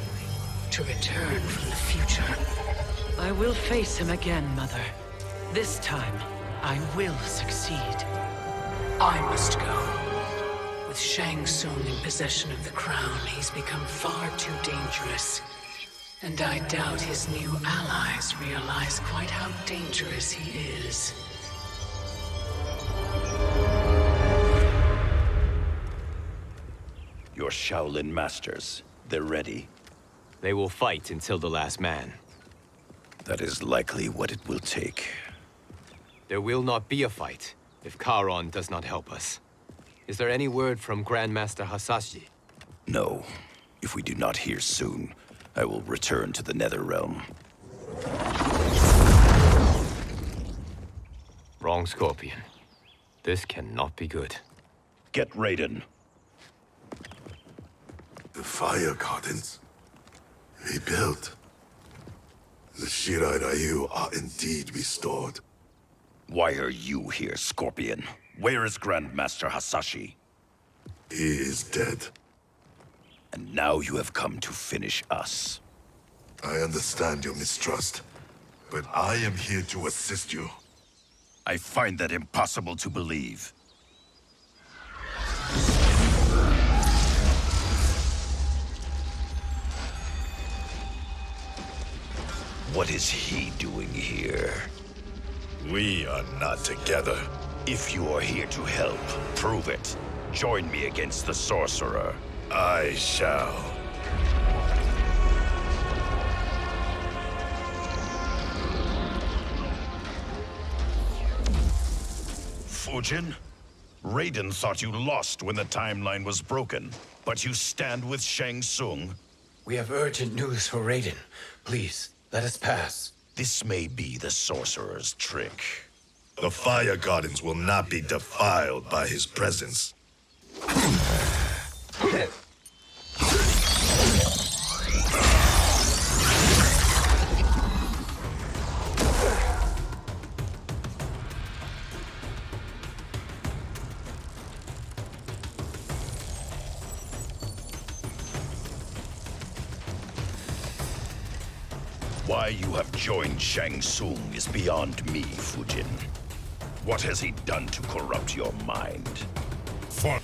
To return from the future. I will face him again, Mother. This time, I will succeed. I must go. With Shang Tsung in possession of the crown, he's become far too dangerous. And I doubt his new allies realize quite how dangerous he is. Your Shaolin masters, they're ready. They will fight until the last man. That is likely what it will take. There will not be a fight if Charon does not help us. Is there any word from Grandmaster Hasashi? No. If we do not hear soon, I will return to the Netherrealm. Wrong, Scorpion. This cannot be good. Get Raiden. The fire gardens. Rebuilt. The Shirai Ryu are indeed restored. Why are you here, Scorpion? Where is Grandmaster Hasashi? He is dead. And now you have come to finish us. I understand your mistrust, but I am here to assist you. I find that impossible to believe. What is he doing here? We are not together. If you are here to help, prove it. Join me against the Sorcerer. I shall. Fujin? Raiden thought you lost when the timeline was broken, but you stand with Shang Tsung. We have urgent news for Raiden. Please, let us pass. This may be the Sorcerer's trick. The fire gardens will not be defiled by his presence. Why you have joined Shang Tsung is beyond me, Fujin. What has he done to corrupt your mind? Fight!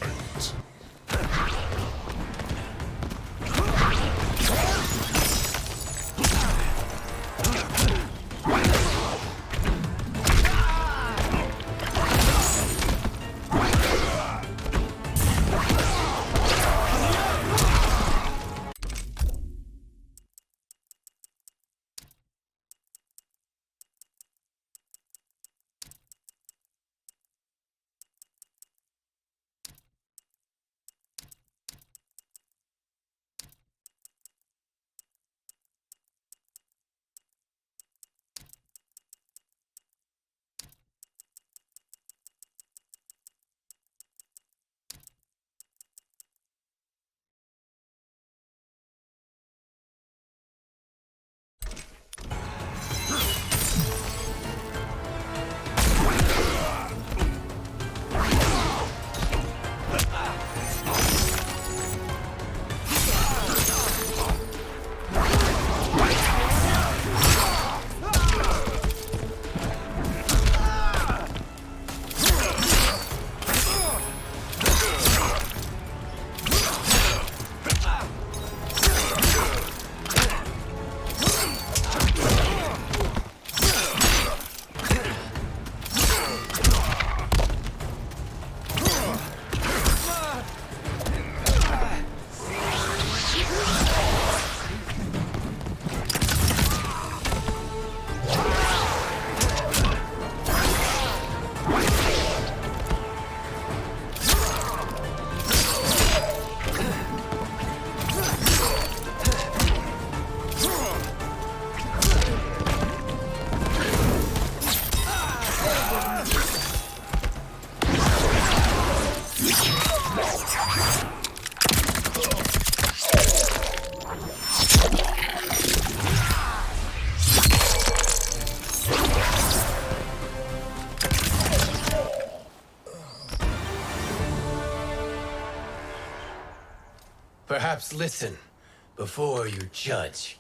Perhaps listen before you judge.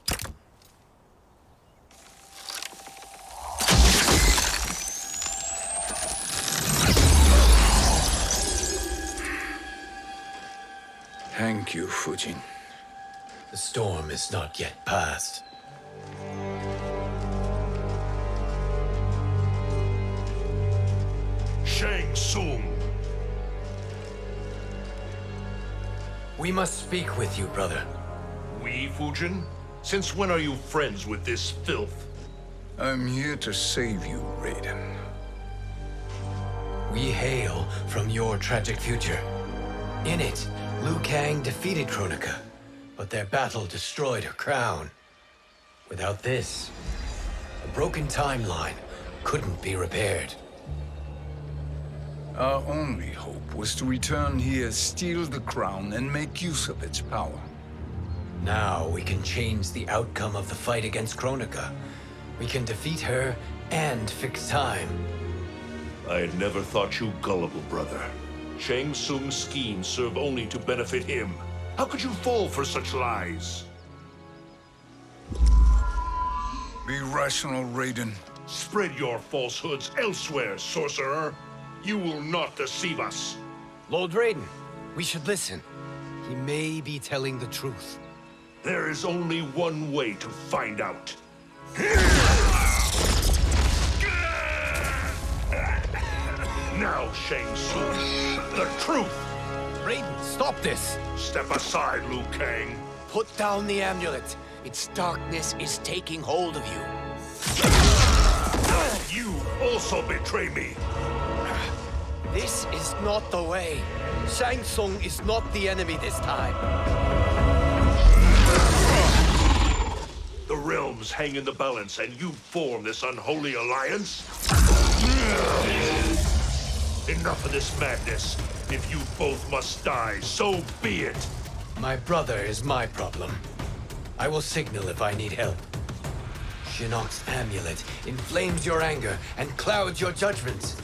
Thank you, Fujin. The storm is not yet past. Shang Tsung! We must speak with you, brother. We, Fujin? Since when are you friends with this filth? I'm here to save you, Raiden. We hail from your tragic future. In it, Liu Kang defeated Kronika, but their battle destroyed her crown. Without this, a broken timeline couldn't be repaired. Our only hope was to return here, steal the crown, and make use of its power. Now we can change the outcome of the fight against Kronika. We can defeat her and fix time. I had never thought you gullible, brother. Shang Tsung's schemes serve only to benefit him. How could you fall for such lies? Be rational, Raiden. Spread your falsehoods elsewhere, sorcerer. You will not deceive us. Lord Raiden, we should listen. He may be telling the truth. There is only one way to find out. Now, Shang Tsung, the truth! Raiden, stop this! Step aside, Liu Kang. Put down the amulet. Its darkness is taking hold of you. You also betray me. This is not the way. Shang Tsung is not the enemy this time. The realms hang in the balance, and you form this unholy alliance? Enough of this madness. If you both must die, so be it. My brother is my problem. I will signal if I need help. Shinnok's amulet inflames your anger and clouds your judgments.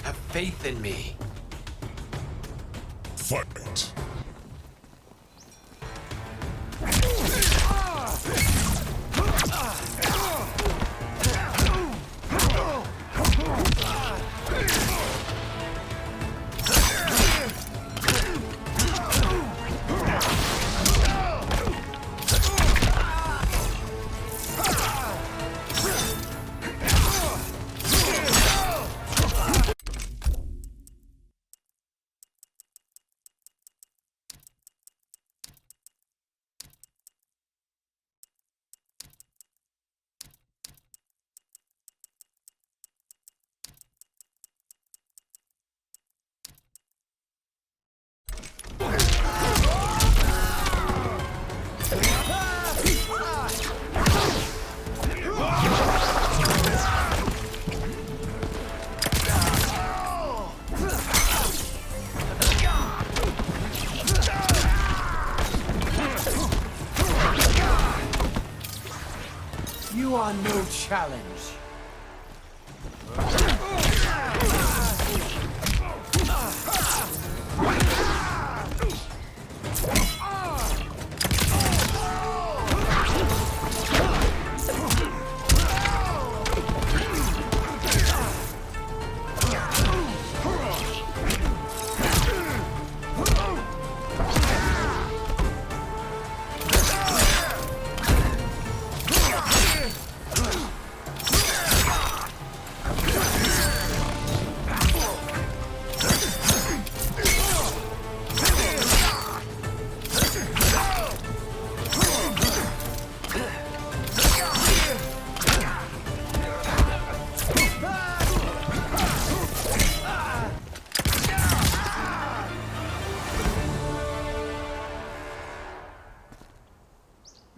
Have faith in me. Fight. You are no challenge.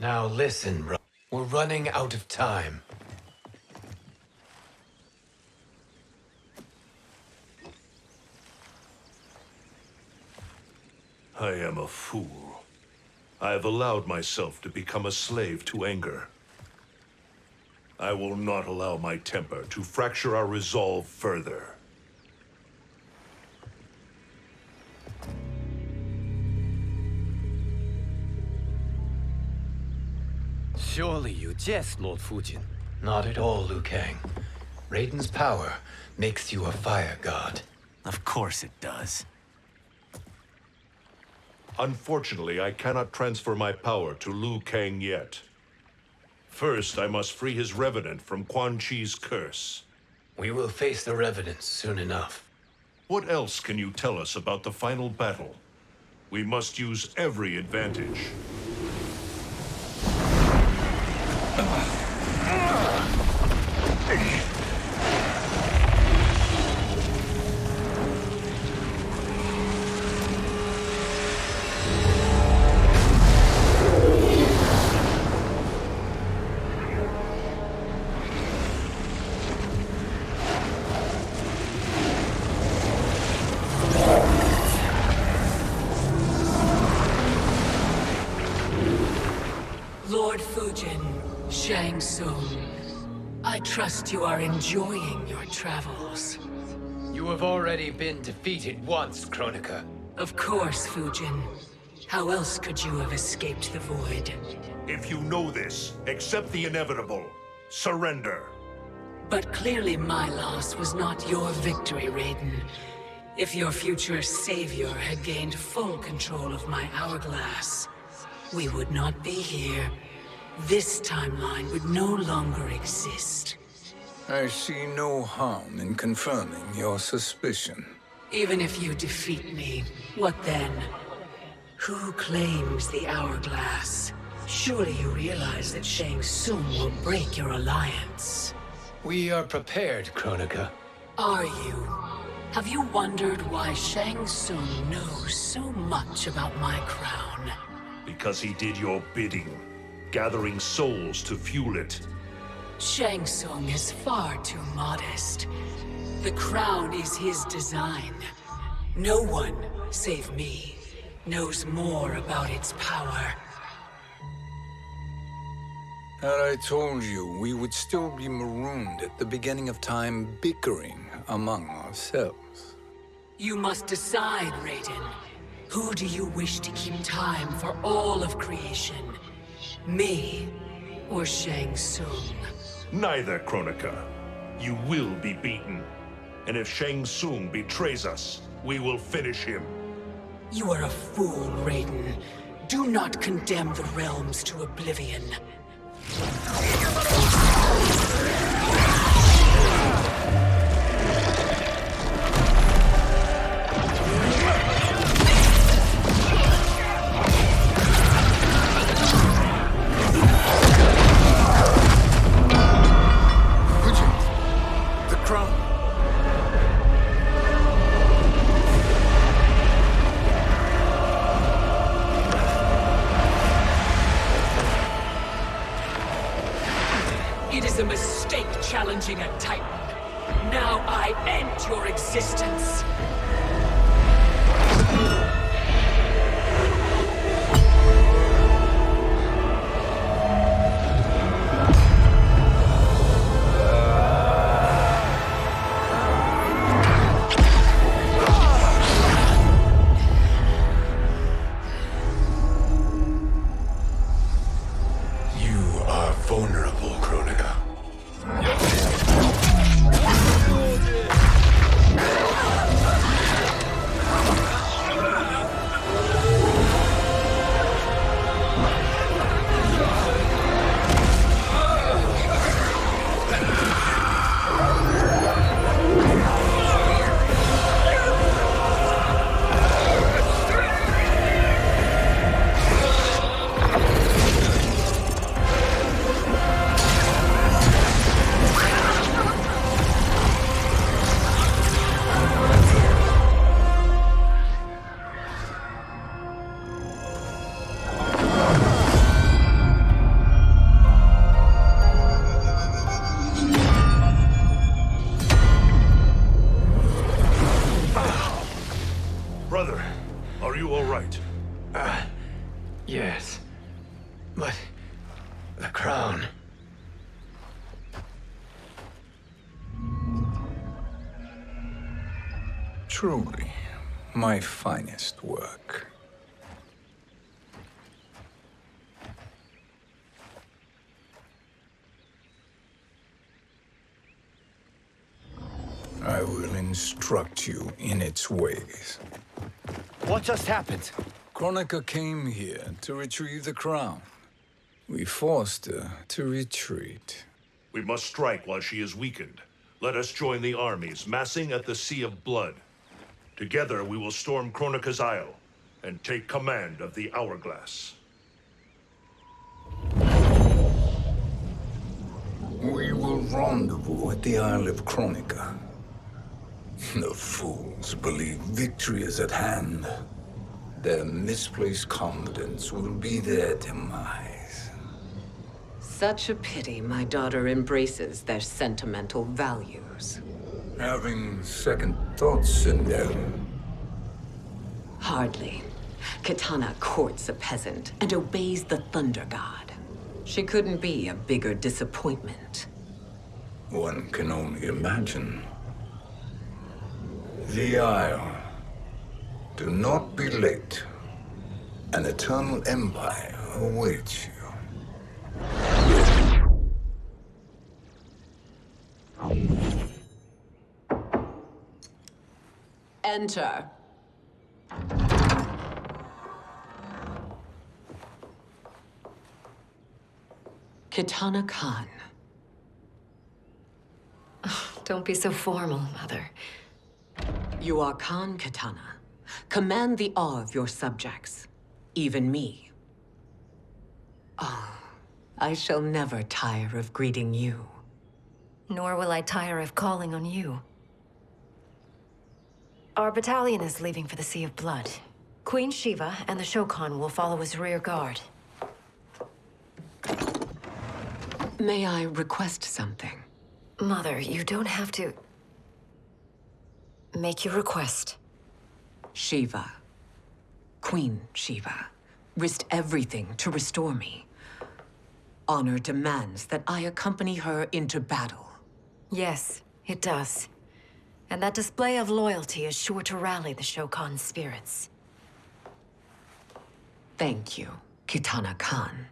Now listen, bro. We're running out of time. I am a fool. I have allowed myself to become a slave to anger. I will not allow my temper to fracture our resolve further. Surely you jest, Lord Fujin. Not at all, Liu Kang. Raiden's power makes you a fire god. Of course it does. Unfortunately, I cannot transfer my power to Liu Kang yet. First, I must free his revenant from Quan Chi's curse. We will face the Revenants soon enough. What else can you tell us about the final battle? We must use every advantage. Lord Fujin, Shang Tsung, I trust you are enjoying your travels. You have already been defeated once, Kronika. Of course, Fujin. How else could you have escaped the void? If you know this, accept the inevitable. Surrender. But clearly my loss was not your victory, Raiden. If your future savior had gained full control of my hourglass, we would not be here. This timeline would no longer exist. I see no harm in confirming your suspicion. Even if you defeat me, what then? Who claims the hourglass? Surely you realize that Shang Tsung will break your alliance. We are prepared, Kronika. Are you? Have you wondered why Shang Tsung knows so much about my crown? Because he did your bidding, gathering souls to fuel it. Shang Tsung is far too modest. The crown is his design. No one, save me, knows more about its power. Had I told you, we would still be marooned at the beginning of time, bickering among ourselves. You must decide, Raiden. Who do you wish to keep time for all of creation? Me or Shang Tsung? Neither, Kronika. You will be beaten. And if Shang Tsung betrays us, we will finish him. You are a fool, Raiden. Do not condemn the realms to oblivion. It is a mistake challenging a Titan. Now I end your existence. You are vulnerable, Kronika. Brother, are you all right? Yes. But the crown. Truly, my finest work. instruct you in its ways. What just happened? Kronika came here to retrieve the crown. We forced her to retreat. We must strike while she is weakened. Let us join the armies, massing at the Sea of Blood. Together we will storm Kronika's Isle and take command of the Hourglass. We will rendezvous at the Isle of Kronika. The fools believe victory is at hand. Their misplaced confidence will be their demise. Such a pity my daughter embraces their sentimental values. Having second thoughts, Sindel. Hardly. Kitana courts a peasant and obeys the Thunder God. She couldn't be a bigger disappointment. One can only imagine. The Isle. Do not be late. An eternal empire awaits you. Enter. Kitana Khan. Don't be so formal, Mother. You are Khan Kitana. Command the awe of your subjects, even me. Oh, I shall never tire of greeting you. Nor will I tire of calling on you. Our battalion is leaving for the Sea of Blood. Queen Shiva and the Shokan will follow as rear guard. May I request something? Mother, you don't have to... Make your request. Shiva, Queen Shiva, risked everything to restore me. Honor demands that I accompany her into battle. Yes, it does. And that display of loyalty is sure to rally the Shokan's spirits. Thank you, Kitana Khan.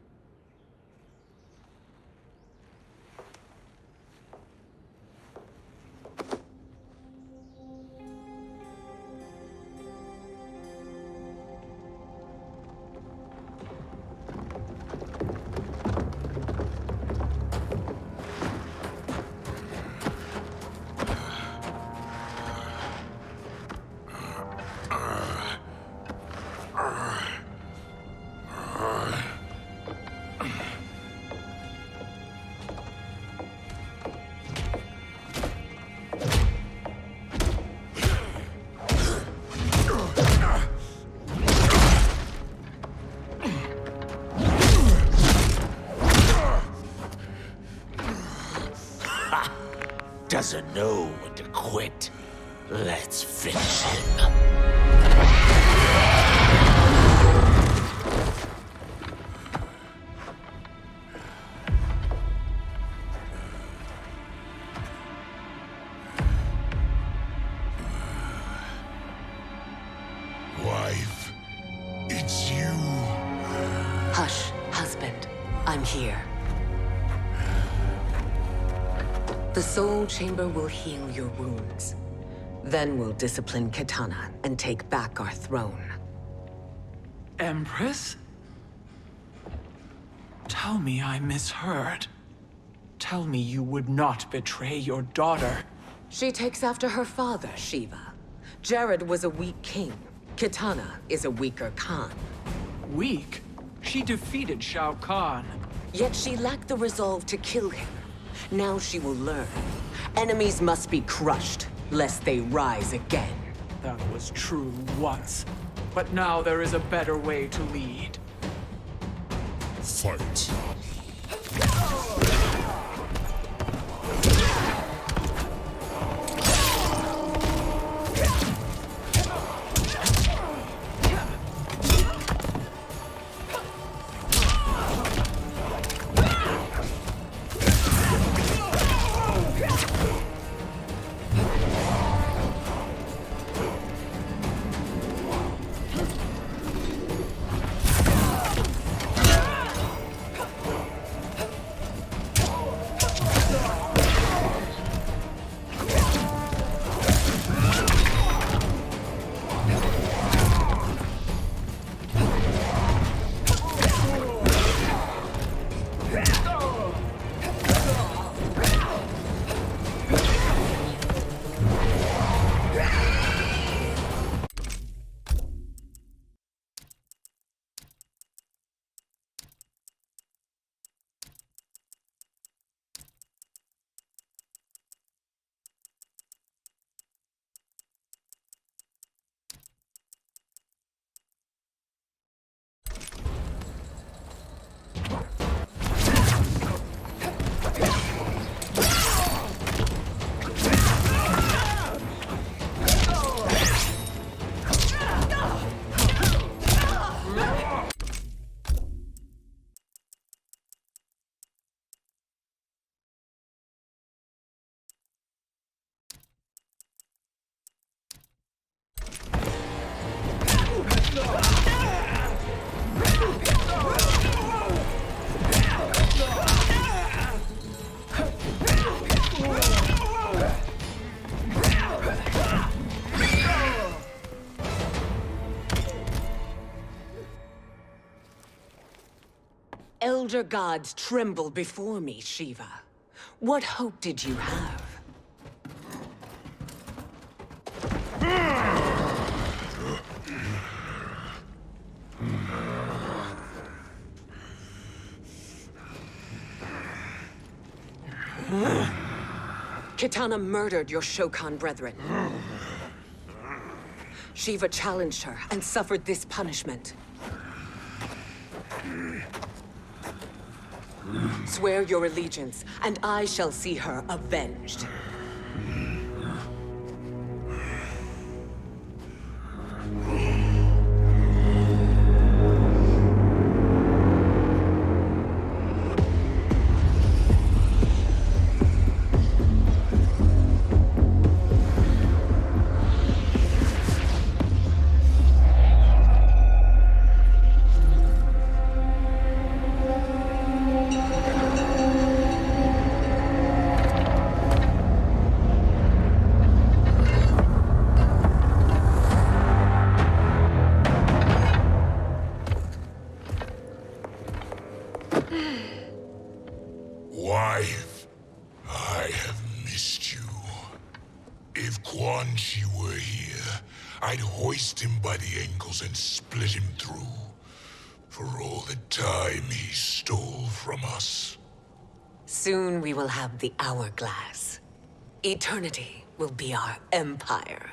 Doesn't know when to quit. Let's finish him. Wife, it's you. Hush, husband. I'm here. The Soul Chamber will heal your wounds. Then we'll discipline Kitana and take back our throne. Empress? Tell me I misheard. Tell me you would not betray your daughter. She takes after her father, Shiva. Jared was a weak king. Kitana is a weaker Khan. Weak? She defeated Shao Kahn. Yet she lacked the resolve to kill him. Now she will learn. Enemies must be crushed, lest they rise again. That was true once. But now there is a better way to lead. Fight. elder gods tremble before me, Shiva. What hope did you have? Kitana murdered your Shokan brethren. Shiva challenged her and suffered this punishment. Swear your allegiance, and I shall see her avenged. Wife, I have missed you. If Quan Chi were here, I'd hoist him by the ankles and split him through. For all the time he stole from us. Soon we will have the hourglass. Eternity will be our empire.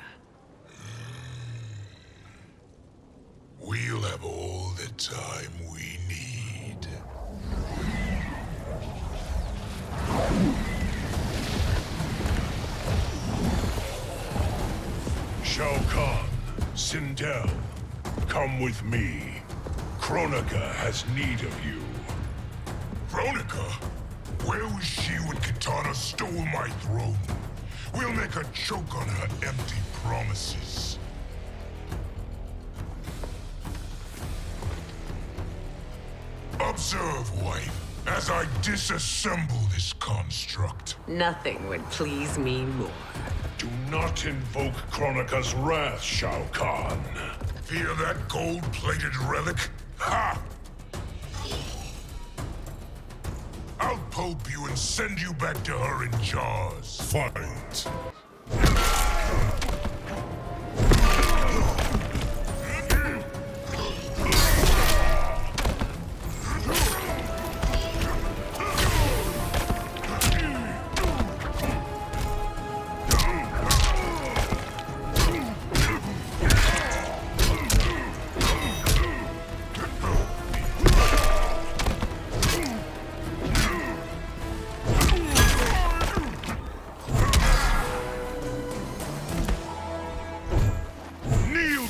We'll have all the time we need. Shao Kahn, Sindel, come with me. Kronika has need of you. Kronika? Where was she when Kitana stole my throne? We'll make her choke on her empty promises. Observe, wife, as I disassemble this construct. Nothing would please me more. Do not invoke Kronika's wrath, Shao Kahn. Fear that gold-plated relic? Ha! I'll pulp you and send you back to her in jars. Fight!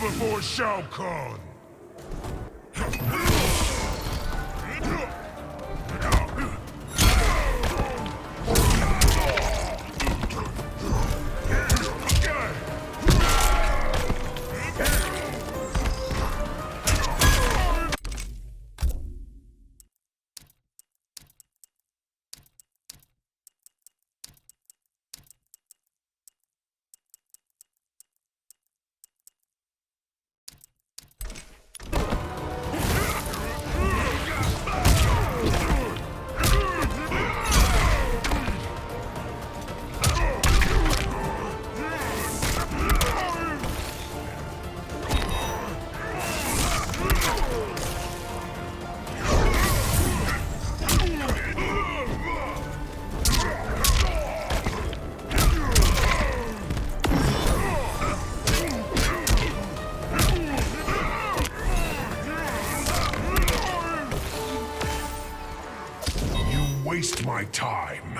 Before Shao Kahn! Waste my time.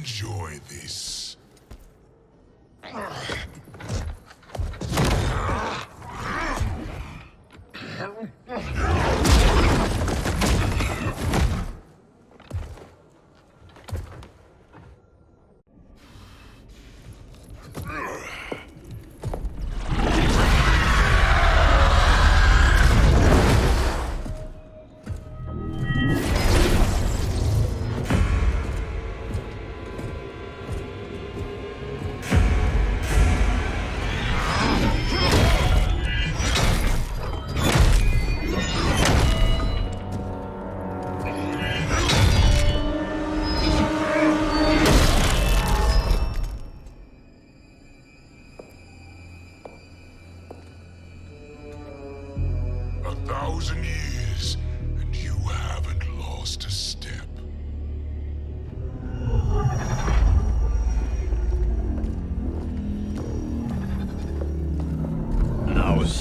Enjoy this.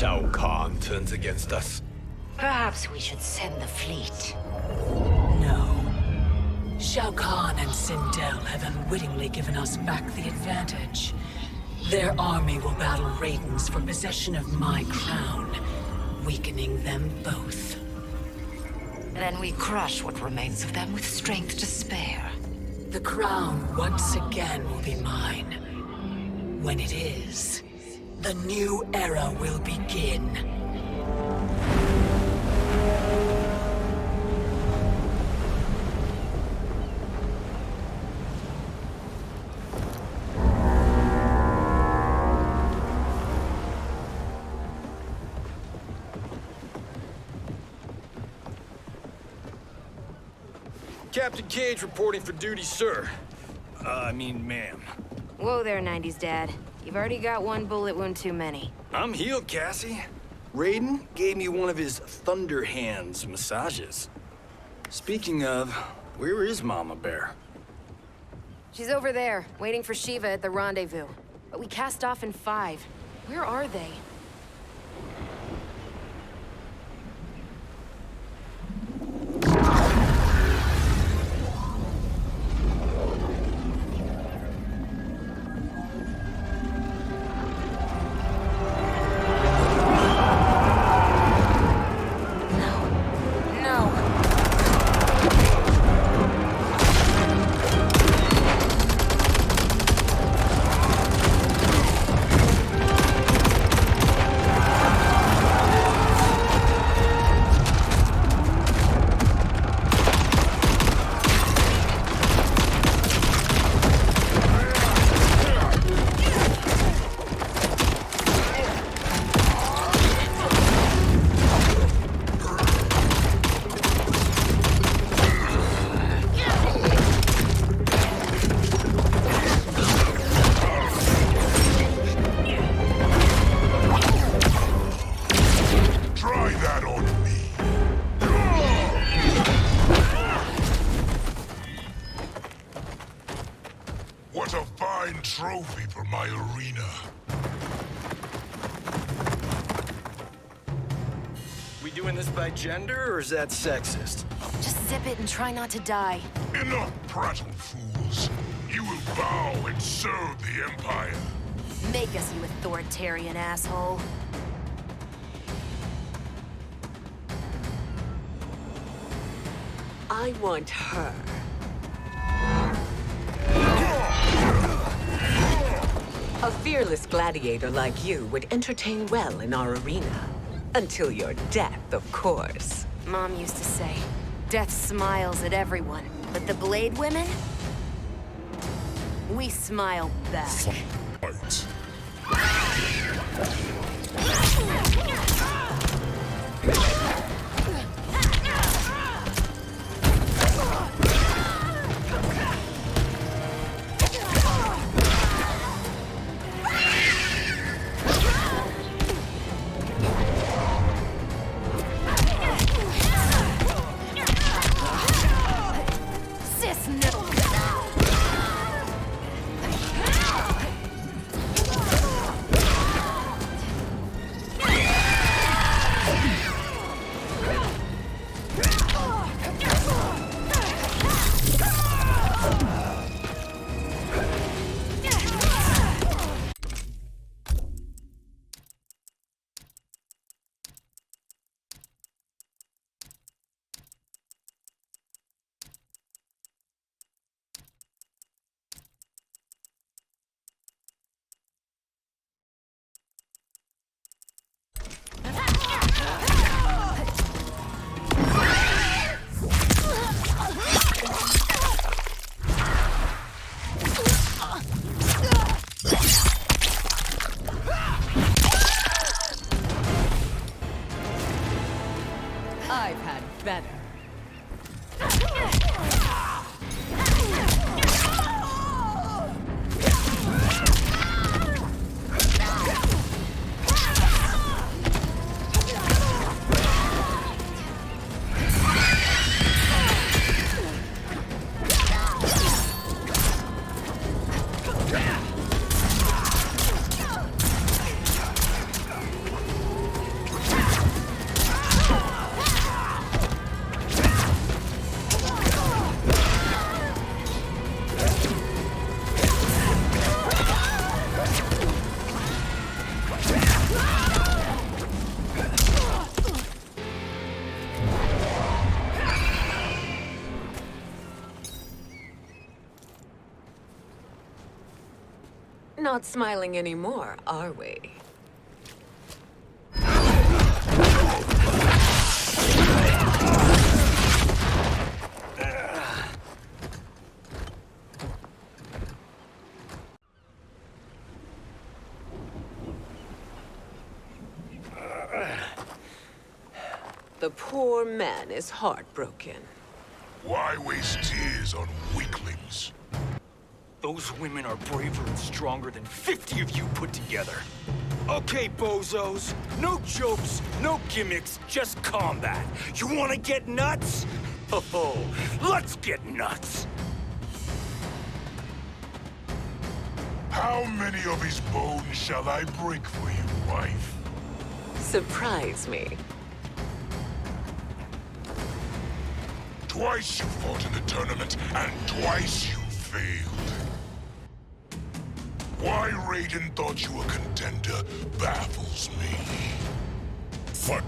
Shao Kahn turns against us. Perhaps we should send the fleet. No. Shao Kahn and Sindel have unwittingly given us back the advantage. Their army will battle Raidens for possession of my crown, weakening them both. Then we crush what remains of them with strength to spare. The crown once again will be mine. When it is, the new era will begin. Captain Cage reporting for duty, sir. I mean, ma'am. Whoa there, 90s dad. You've already got one bullet wound too many. I'm healed, Cassie. Raiden gave me one of his Thunder Hands massages. Speaking of, where is Mama Bear? She's over there, waiting for Shiva at the rendezvous. But we cast off in 5. Where are they? Trophy for my arena. We doing this by gender, or is that sexist? Just zip it and try not to die. Enough prattle, fools. You will bow and serve the Empire. Make us, you authoritarian asshole. I want her. A fearless gladiator like you would entertain well in our arena. Until your death, of course. Mom used to say, death smiles at everyone, but the Blade women? We smile back. Fight. Not smiling anymore, are we? The poor man is heartbroken. Why waste tears on weaklings? Those women are braver and stronger than 50 of you put together. Okay, bozos. No jokes, no gimmicks, just combat. You wanna get nuts? Oh, let's get nuts! How many of his bones shall I break for you, wife? Surprise me. Twice you fought in the tournament, and twice you failed. Why Raiden thought you a contender baffles me. Fight.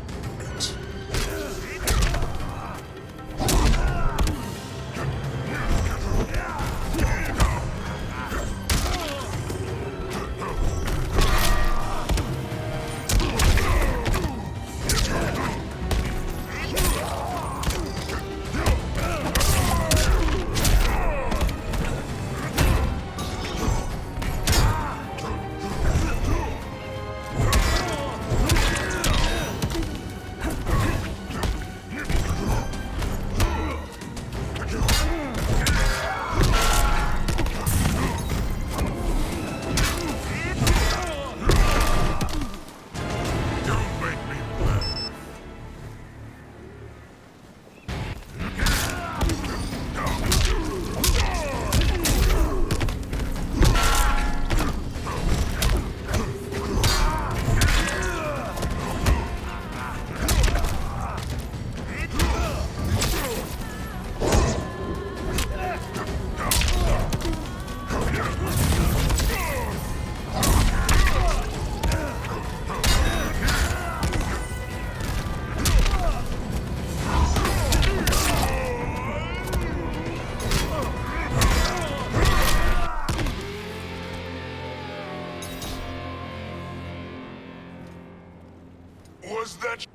Was that...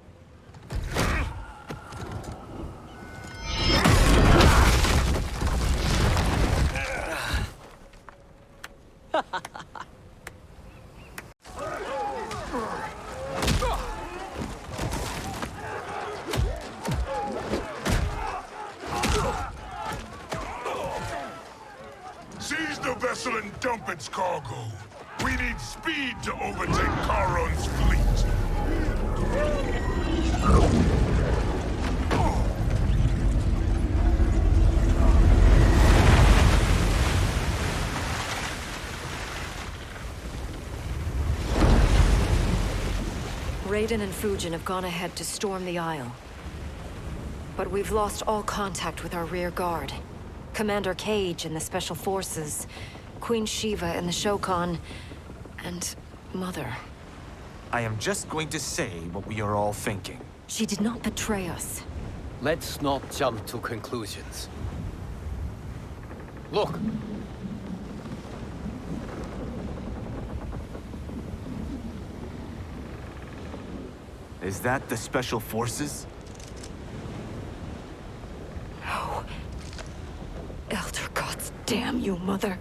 Seize the vessel and dump its cargo. We need speed to overtake Charon's fleet. Raiden and Fujin have gone ahead to storm the Isle. But we've lost all contact with our rear guard. Commander Cage and the Special Forces, Queen Shiva and the Shokan, and Mother. I am just going to say what we are all thinking. She did not betray us. Let's not jump to conclusions. Look! Is that the Special Forces? No. Elder gods damn you, Mother.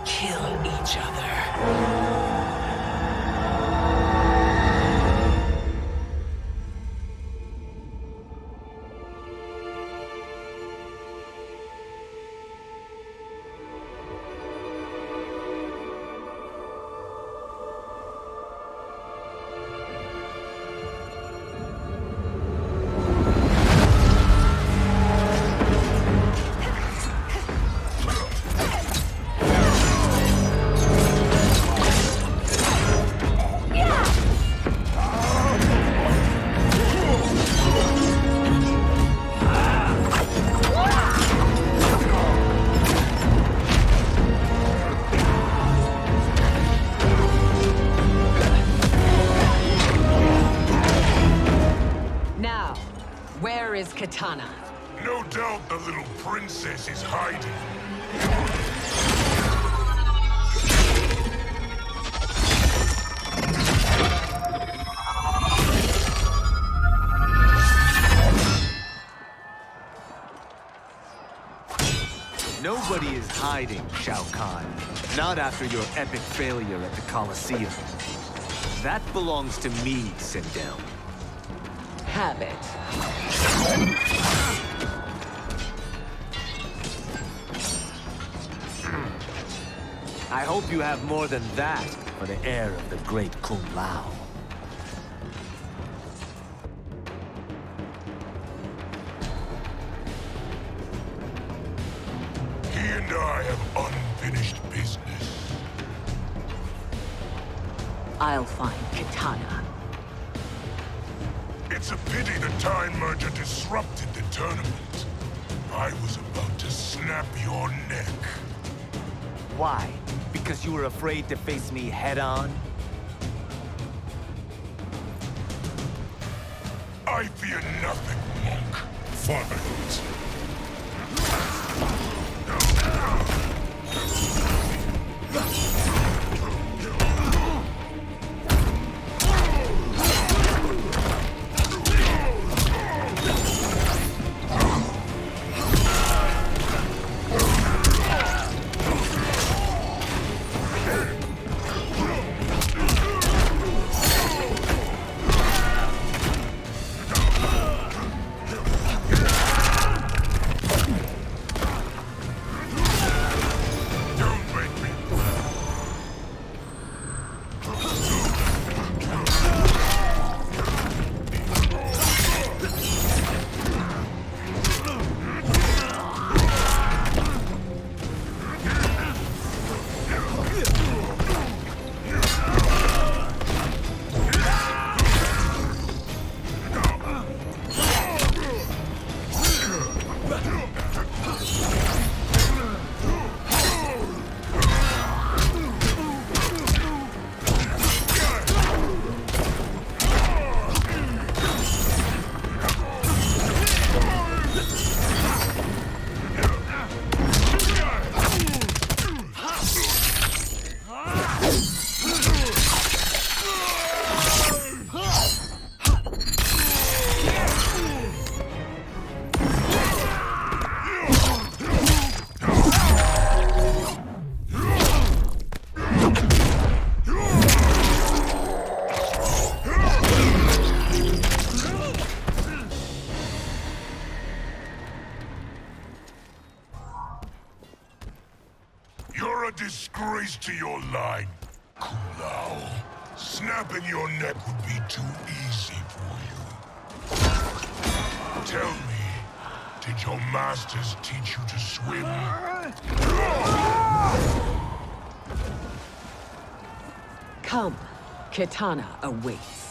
Kill each other. Kitana. No doubt the little princess is hiding. Nobody is hiding, Shao Kahn. Not after your epic failure at the Colosseum. That belongs to me, Sindel. Have it. I hope you have more than that for the heir of the great Kung Lao. He and I have unfinished business. I'll find Kitana. It's a pity the Time Merger disrupted the tournament. I was about to snap your neck. Why? Because you were afraid to face me head-on? I fear nothing, monk. Follow it. Disgrace to your line, Kung Lao. Snapping your neck would be too easy for you. Tell me, did your masters teach you to swim? Come, Kitana awaits.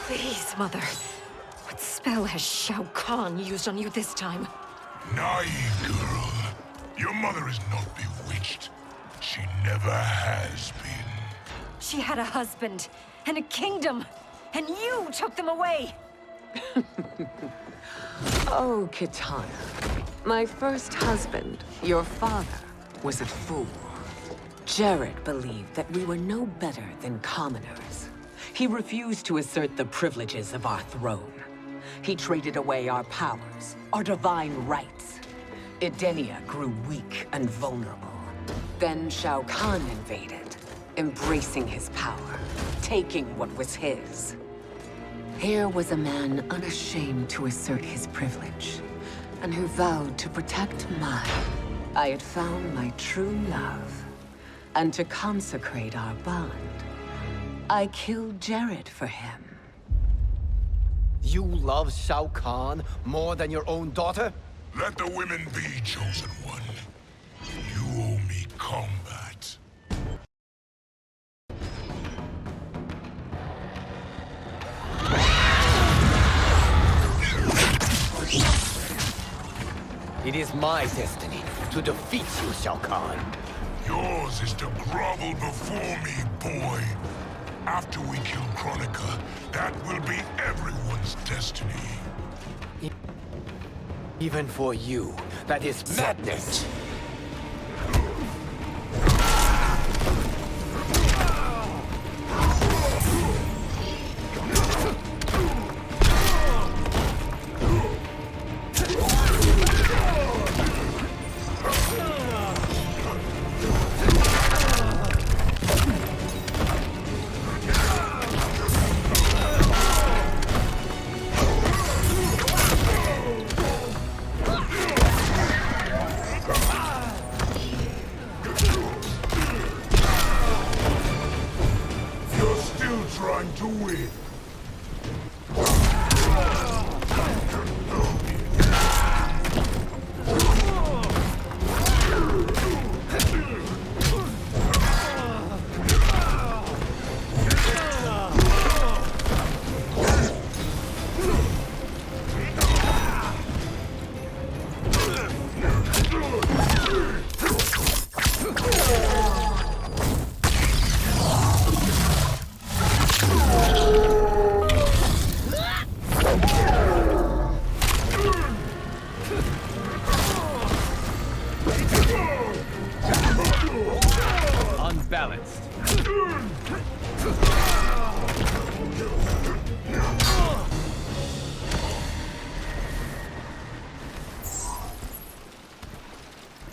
Please, Mother. What spell has Shao Kahn used on you this time? Naive girl. Your mother is not bewitched. She never has been. She had a husband and a kingdom, and you took them away! Oh, Kitana. My first husband, your father, was a fool. Jared believed that we were no better than commoners. He refused to assert the privileges of our throne. He traded away our powers, our divine rights. Edenia grew weak and vulnerable. Then Shao Kahn invaded, embracing his power, taking what was his. Here was a man unashamed to assert his privilege, and who vowed to protect mine. I had found my true love, and to consecrate our bond, I killed Jared for him. You love Shao Kahn more than your own daughter? Let the women be, Chosen One. You owe me combat. It is my destiny to defeat you, Shao Kahn. Yours is to grovel before me, boy. After we kill Kronika, that will be everyone's destiny. Even for you, that is madness.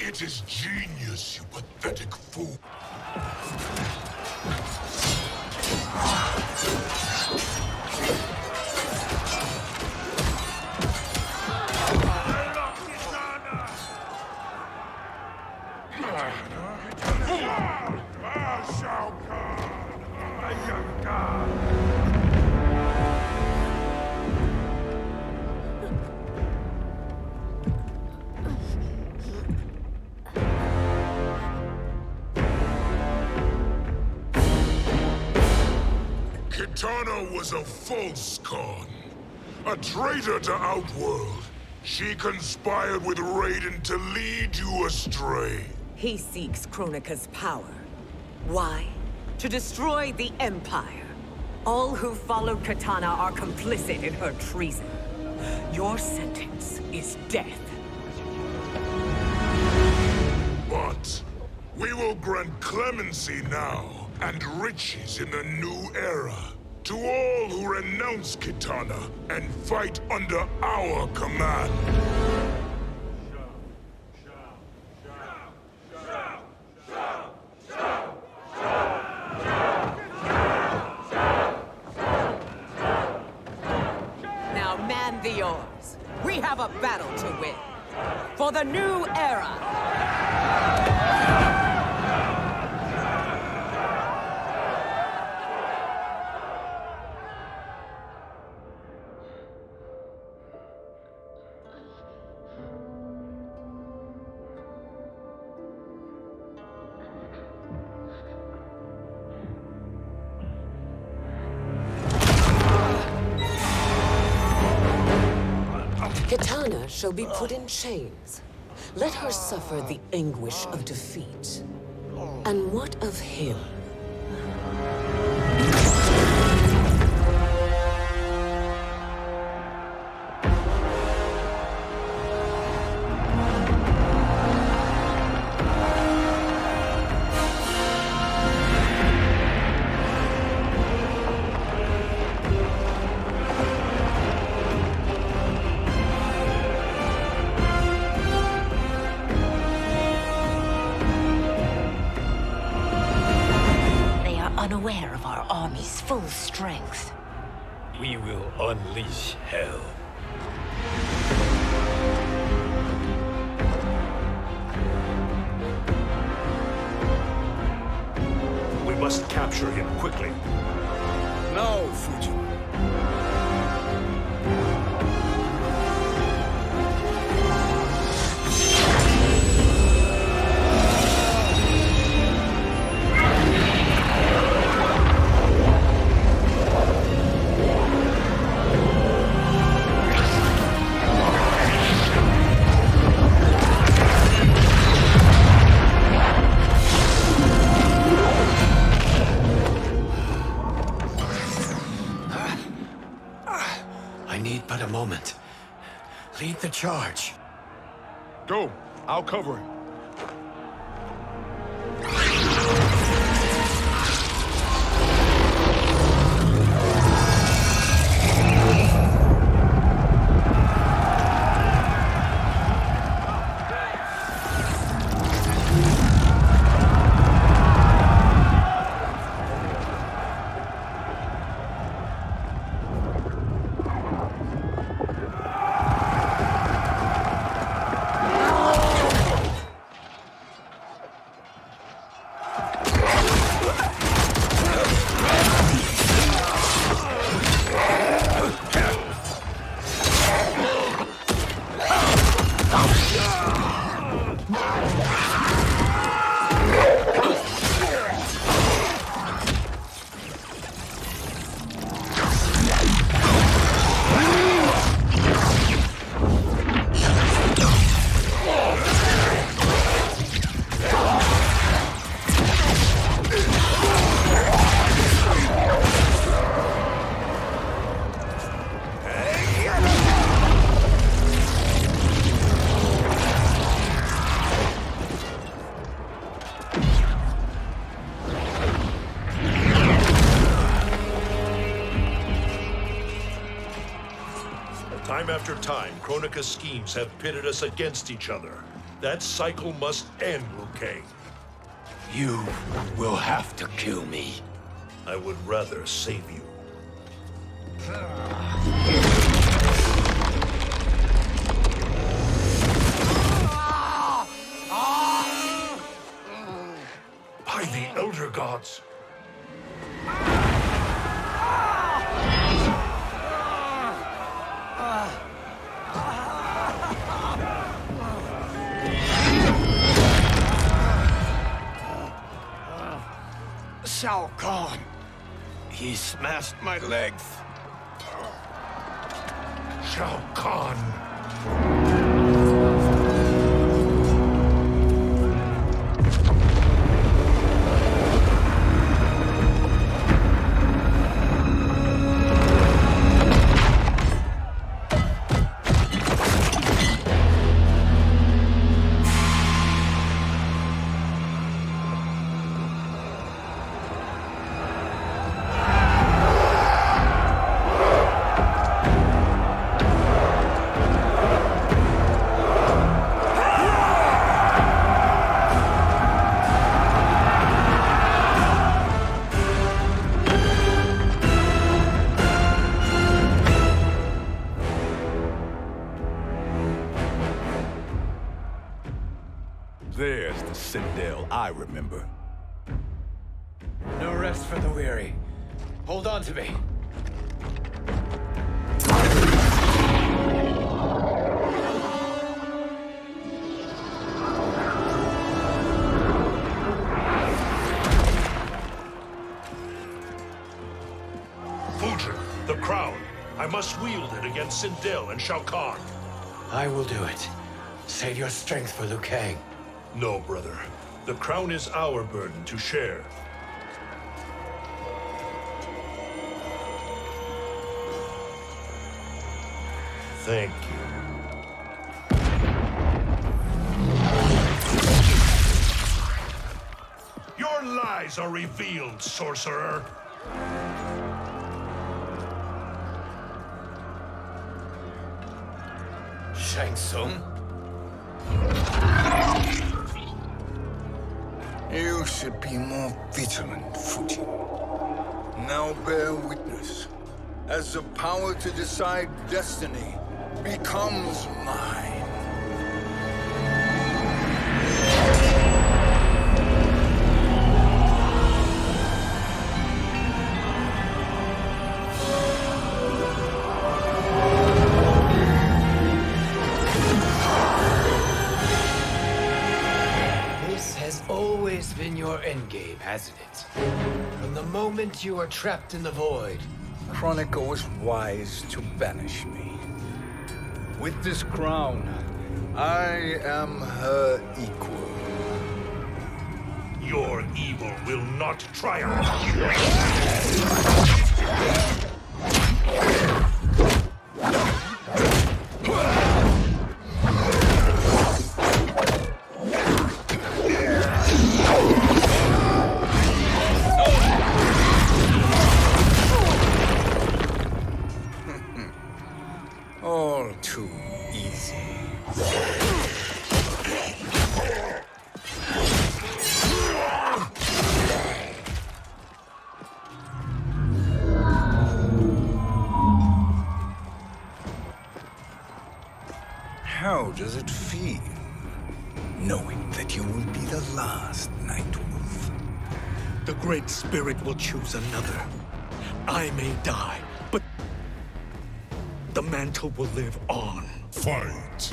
It is genius, you pathetic fool. Kitana was a false Khan, a traitor to Outworld. She conspired with Raiden to lead you astray. He seeks Kronika's power. Why? To destroy the Empire. All who followed Kitana are complicit in her treason. Your sentence is death. But we will grant clemency now and riches in the new era to all who renounce Kitana and fight under our command. Now man the oars. We have a battle to win. For the new era! Kitana shall be put in chains. Let her suffer the anguish of defeat. And what of him? strength. We will unleash hell. We must capture him quickly. No, Fujin. I need but a moment. Lead the charge. Go. I'll cover him. Time after time, Kronika's schemes have pitted us against each other. That cycle must end, Liu Kang. You will have to kill me. I would rather save you. By the Elder Gods. Shao Kahn. He smashed my legs. Shao Kahn. There's the Citadel I remember. No rest for the weary. Hold on to me. Fujin, the crown. I must wield it against Sindel and Shao Kahn. I will do it. Save your strength for Liu Kang. No, brother. The crown is our burden to share. Thank you. Your lies are revealed, sorcerer. Shang Tsung? You should be more vigilant, Fujin. now bear witness, as the power to decide destiny becomes mine. This has always been your endgame, hasn't it? From the moment you were trapped in the void. Kronika was wise to banish me. With this crown, I am her equal. Your evil will not triumph. All too easy. How does it feel, knowing that you will be the last Nightwolf? The Great Spirit will choose another. I may die, but the mantle will live on. Fight!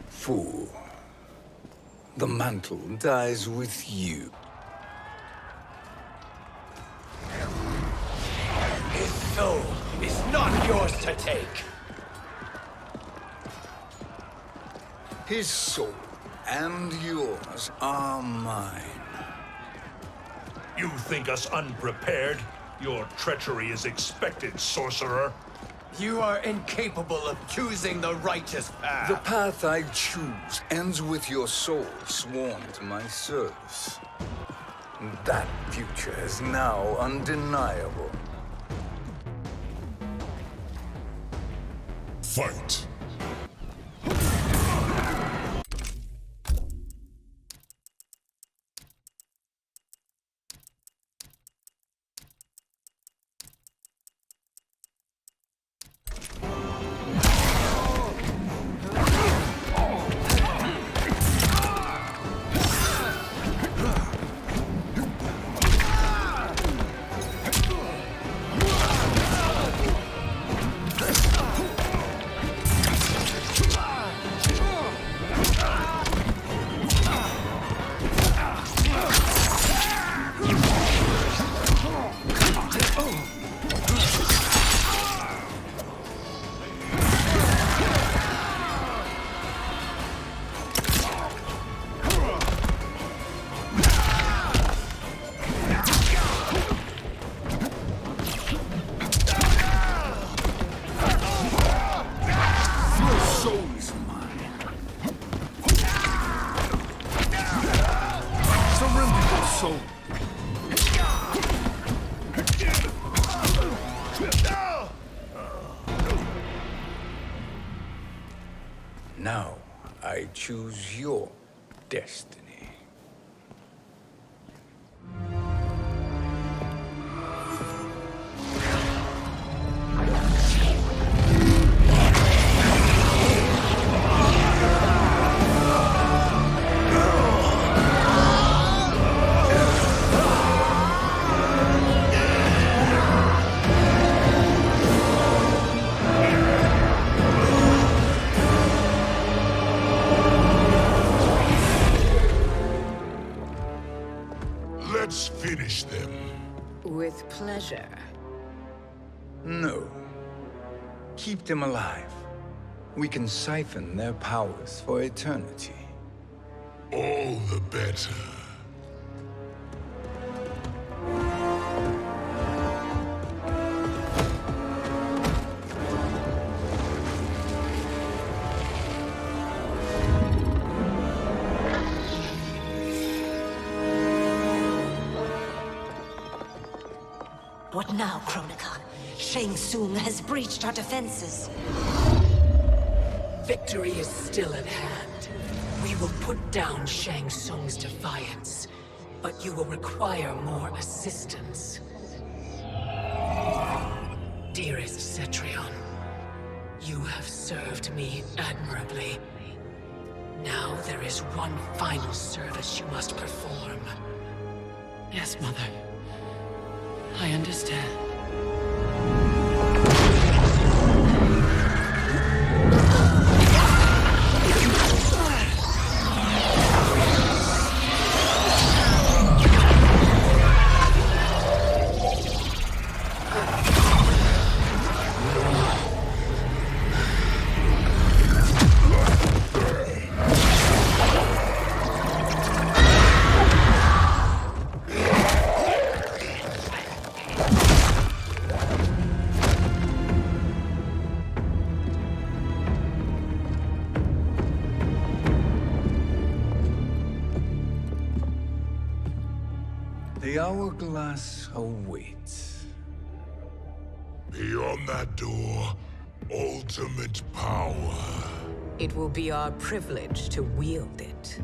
Fool. The mantle dies with you. His soul is not yours to take. His soul and yours are mine. You think us unprepared? Your treachery is expected, sorcerer. You are incapable of choosing the righteous path. The path I choose ends with your soul sworn to my service. That future is now undeniable. Fight! Now, I choose your destiny. Let's finish them. With pleasure. No. Keep them alive. We can siphon their powers for eternity. All the better. What now, Kronika? Shang Tsung has breached our defenses. Victory is still at hand. We will put down Shang Tsung's defiance, but you will require more assistance. Dearest Cetrion, you have served me admirably. Now there is one final service you must perform. Yes, Mother. I understand. The hourglass awaits. Beyond that door, ultimate power. It will be our privilege to wield it.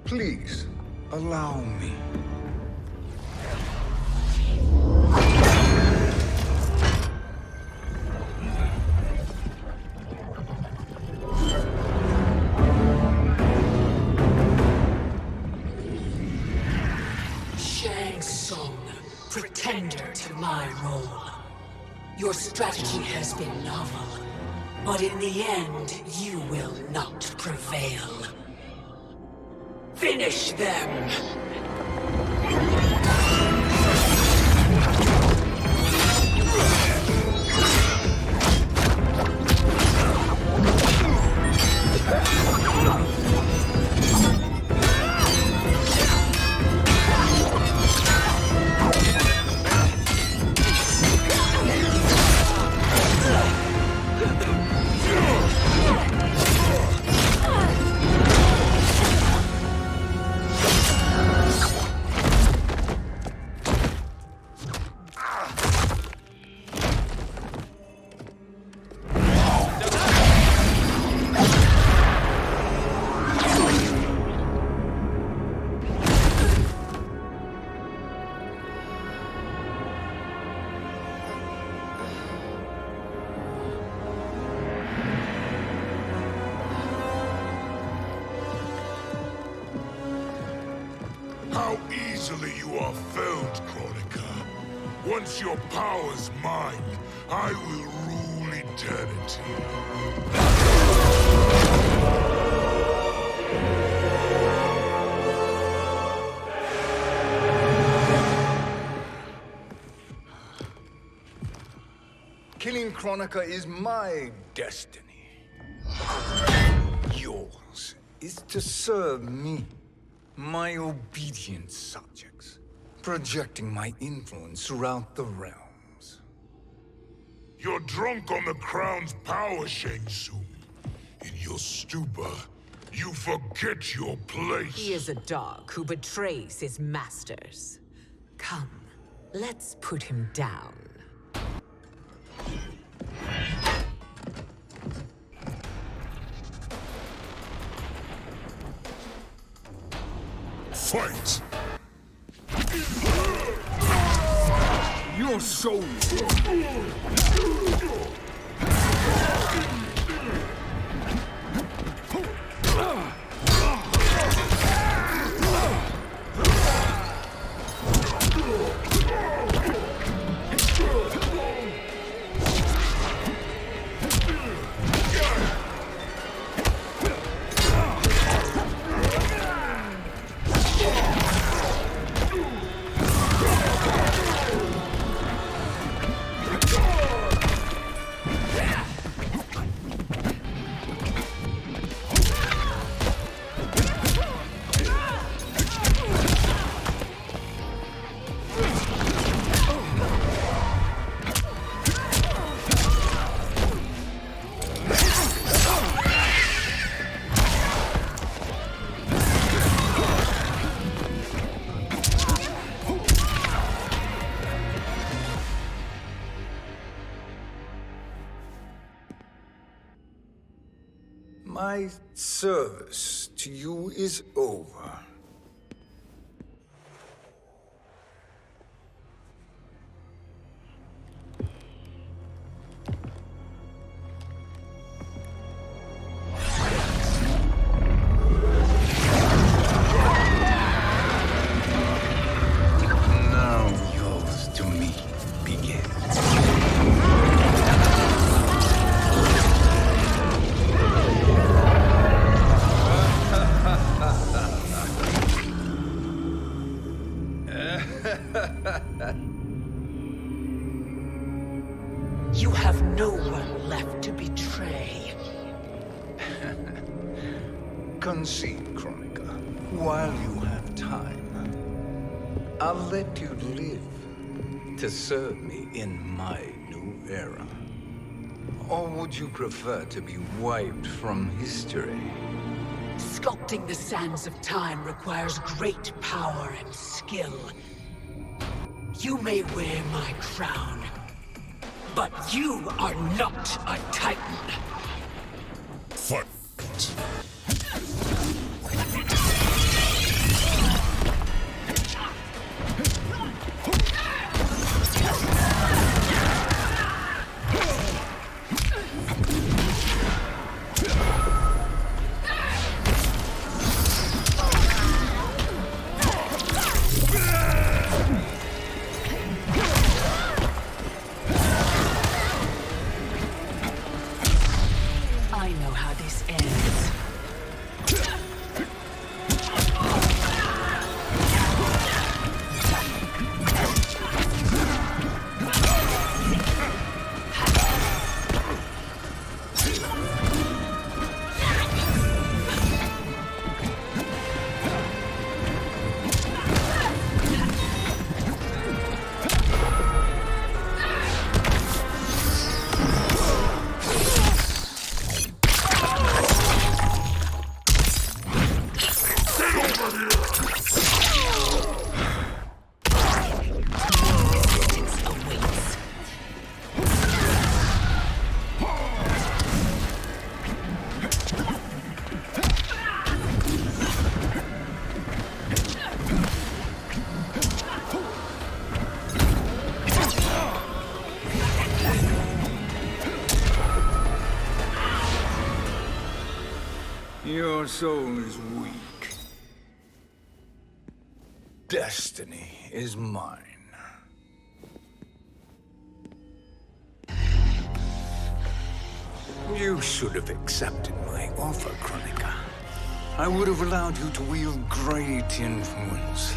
Please, allow me. Shang Tsung, pretender to my role. Your strategy has been novel, but in the end, you will not prevail. Finish them! How easily you are felled, Kronika. Once your power's mine, I will rule eternity. Killing Kronika is my destiny. Yours is to serve me, my obedient subjects, projecting my influence throughout the realms. You're drunk on the crown's power, Shang Tsung. In your stupor, you forget your place. He is a dog who betrays his masters. Come, let's put him down. Fight! Your soul! My service to you is over. Now yours to me begins. You have no one left to betray. Concede, Chronica, while you have time. I'll let you live to serve me in my new era. Or would you prefer to be wiped from history? Sculpting the sands of time requires great power and skill. You may wear my crown, but you are not a Titan. Fight! I know how this ends. Your soul is weak. Destiny is mine. You should have accepted my offer, Chronica. I would have allowed you to wield great influence.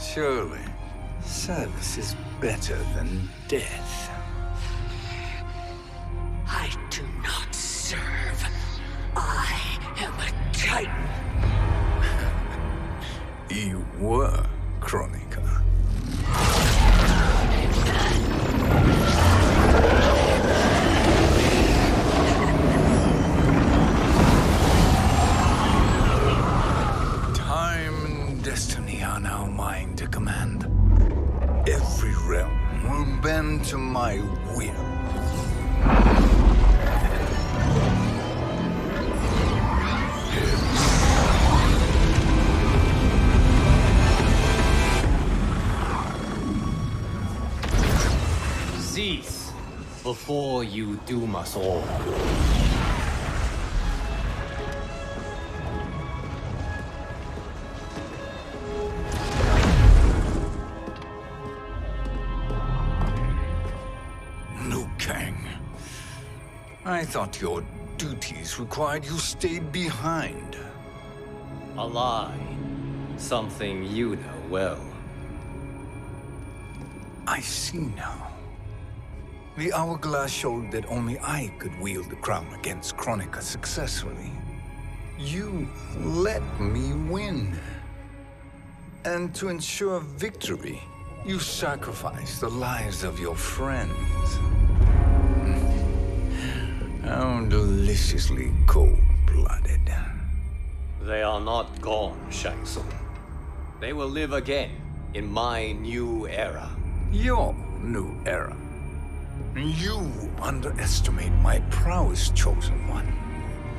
Surely, service is better than death. I do not serve. I am a Titan. You were, Chronica. Time and destiny are now mine to command. Every realm will bend to my before you doom us all. Liu Kang. I thought your duties required you stayed behind. A lie. Something you know well. I see now. The hourglass showed that only I could wield the crown against Kronika successfully. You let me win. And to ensure victory, you sacrificed the lives of your friends. How deliciously cold-blooded. They are not gone, Shang Tsung. They will live again in my new era. Your new era. You underestimate my prowess, Chosen One.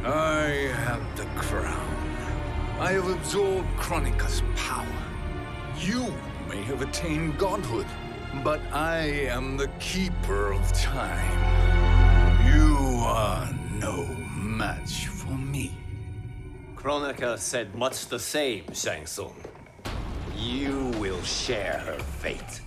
I have the crown. I have absorbed Kronika's power. You may have attained godhood, but I am the keeper of time. You are no match for me. Kronika said much the same, Shang Tsung. You will share her fate.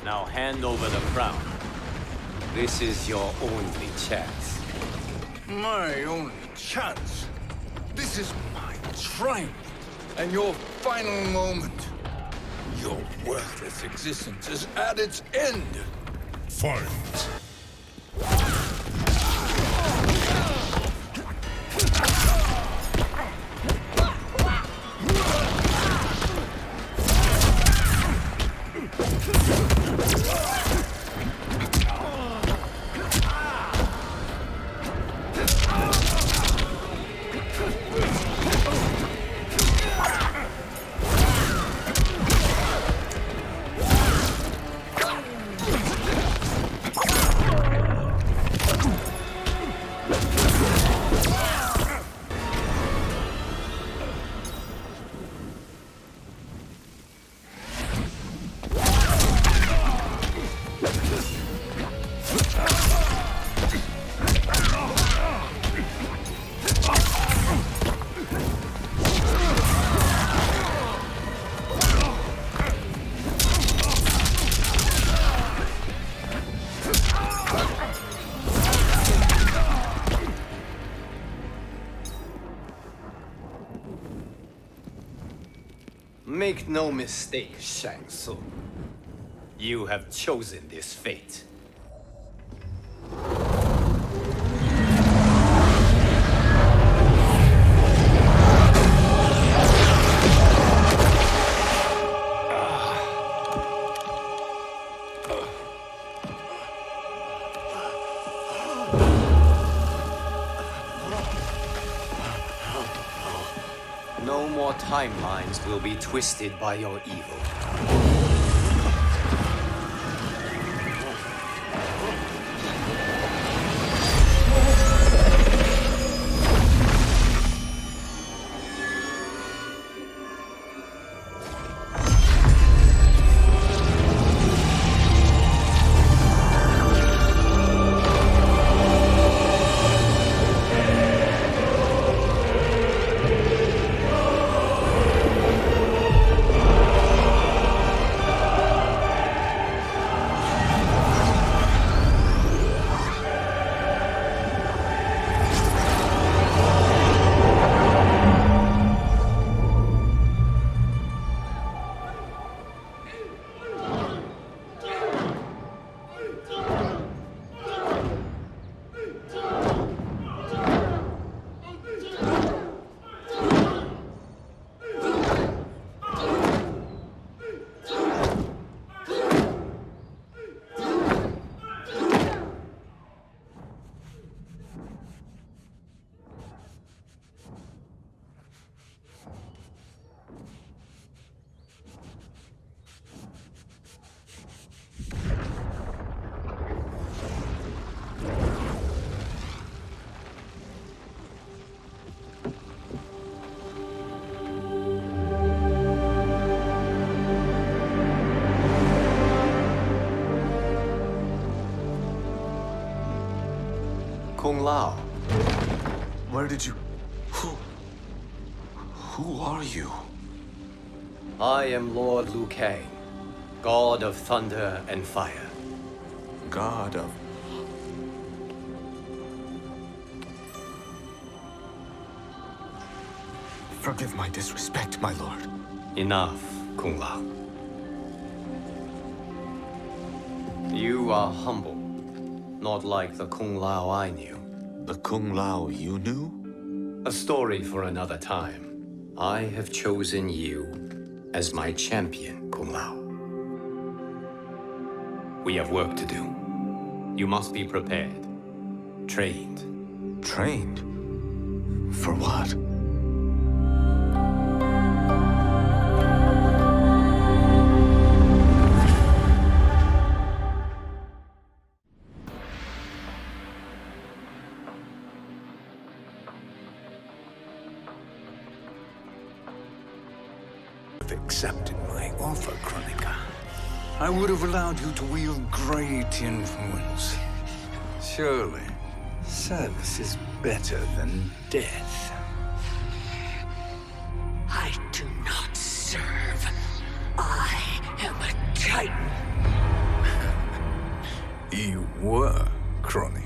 Now hand over the crown. This is your only chance. My only chance? This is my triumph, and your final moment. Your worthless existence is at its end. Fight! Make no mistake, Shang Tsung. You have chosen this fate. No more timelines will be twisted by your evil. Kung Lao. Where did you... Who are you? I am Lord Liu Kang, God of Thunder and Fire. God of... Forgive my disrespect, my lord. Enough, Kung Lao. You are humble, not like the Kung Lao I knew. The Kung Lao you knew? A story for another time. I have chosen you as my champion, Kung Lao. We have work to do. You must be prepared. Trained. Trained? For what? Accepted my offer, Kronika, I would have allowed you to wield great influence. Surely, service is better than death. I do not serve. I am a Titan. You were, Kronika.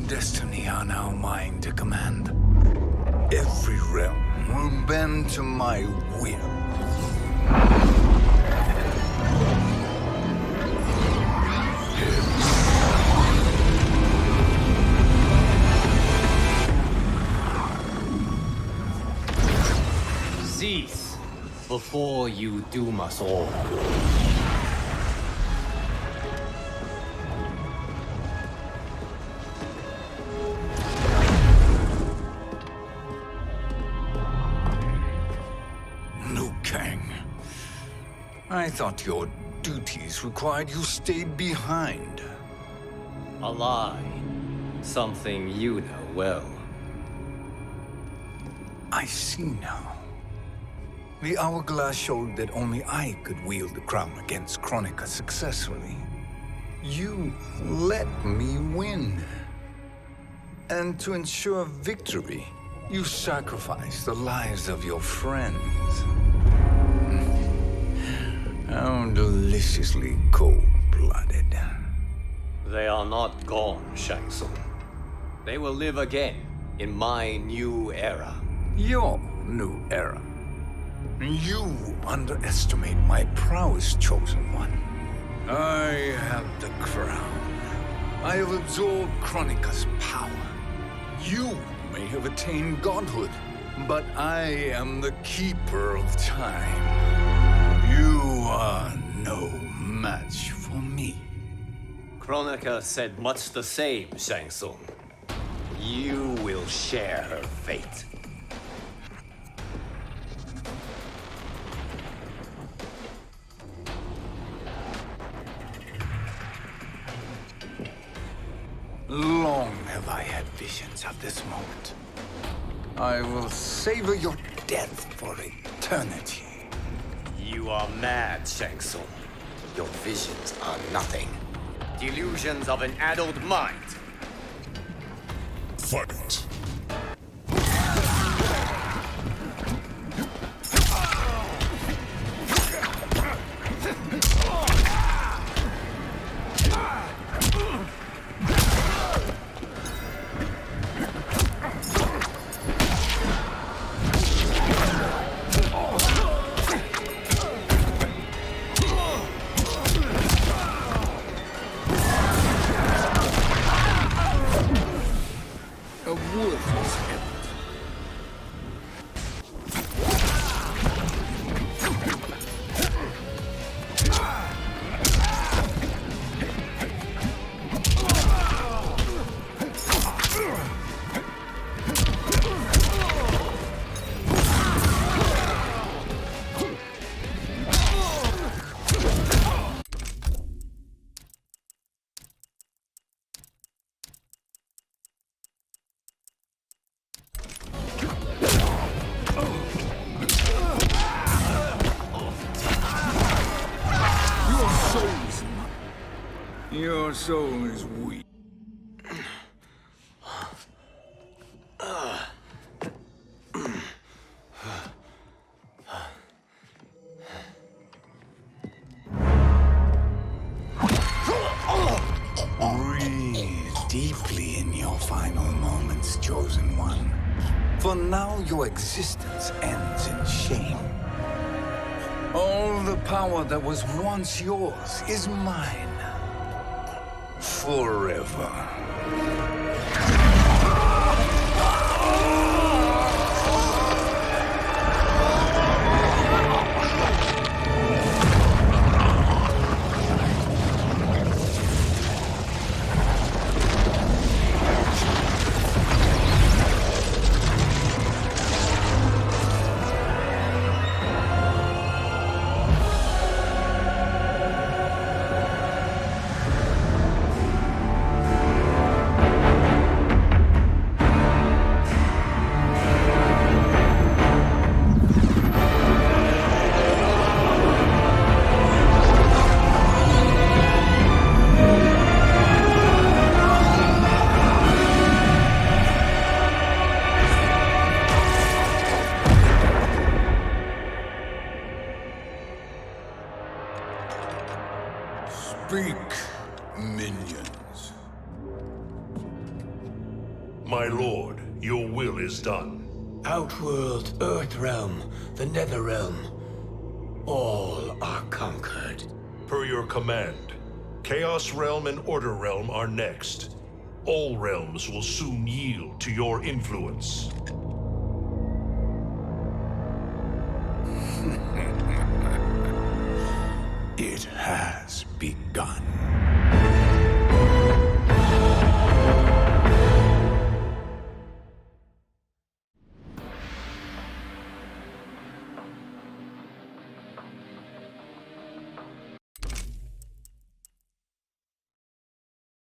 Destiny are now mine to command. Every realm will bend to my will. Cease before you doom us all. I thought your duties required you stayed behind. A lie. Something you know well. I see now. The hourglass showed that only I could wield the crown against Kronika successfully. You let me win. And to ensure victory, you sacrificed the lives of your friends. How deliciously cold-blooded. They are not gone, Shang Tsung. They will live again in my new era. Your new era. You underestimate my prowess, Chosen One. I have the crown. I have absorbed Kronika's power. You may have attained godhood, but I am the keeper of time. You are no match for me. Kronika said much the same, Shang Tsung. You will share her fate. Long have I had visions of this moment. I will savor your death for eternity. You are mad, Shang Tsung. Your visions are nothing. Delusions of an addled mind. Fight. A Your soul is weak. Breathe deeply in your final moments, Chosen One. For now, your existence ends in shame. All the power that was once yours is mine. Forever. Speak, minions. My lord, your will is done. Outworld, Earthrealm, the Netherrealm. All are conquered. Per your command, Chaos Realm and Order Realm are next. All realms will soon yield to your influence. It has begun.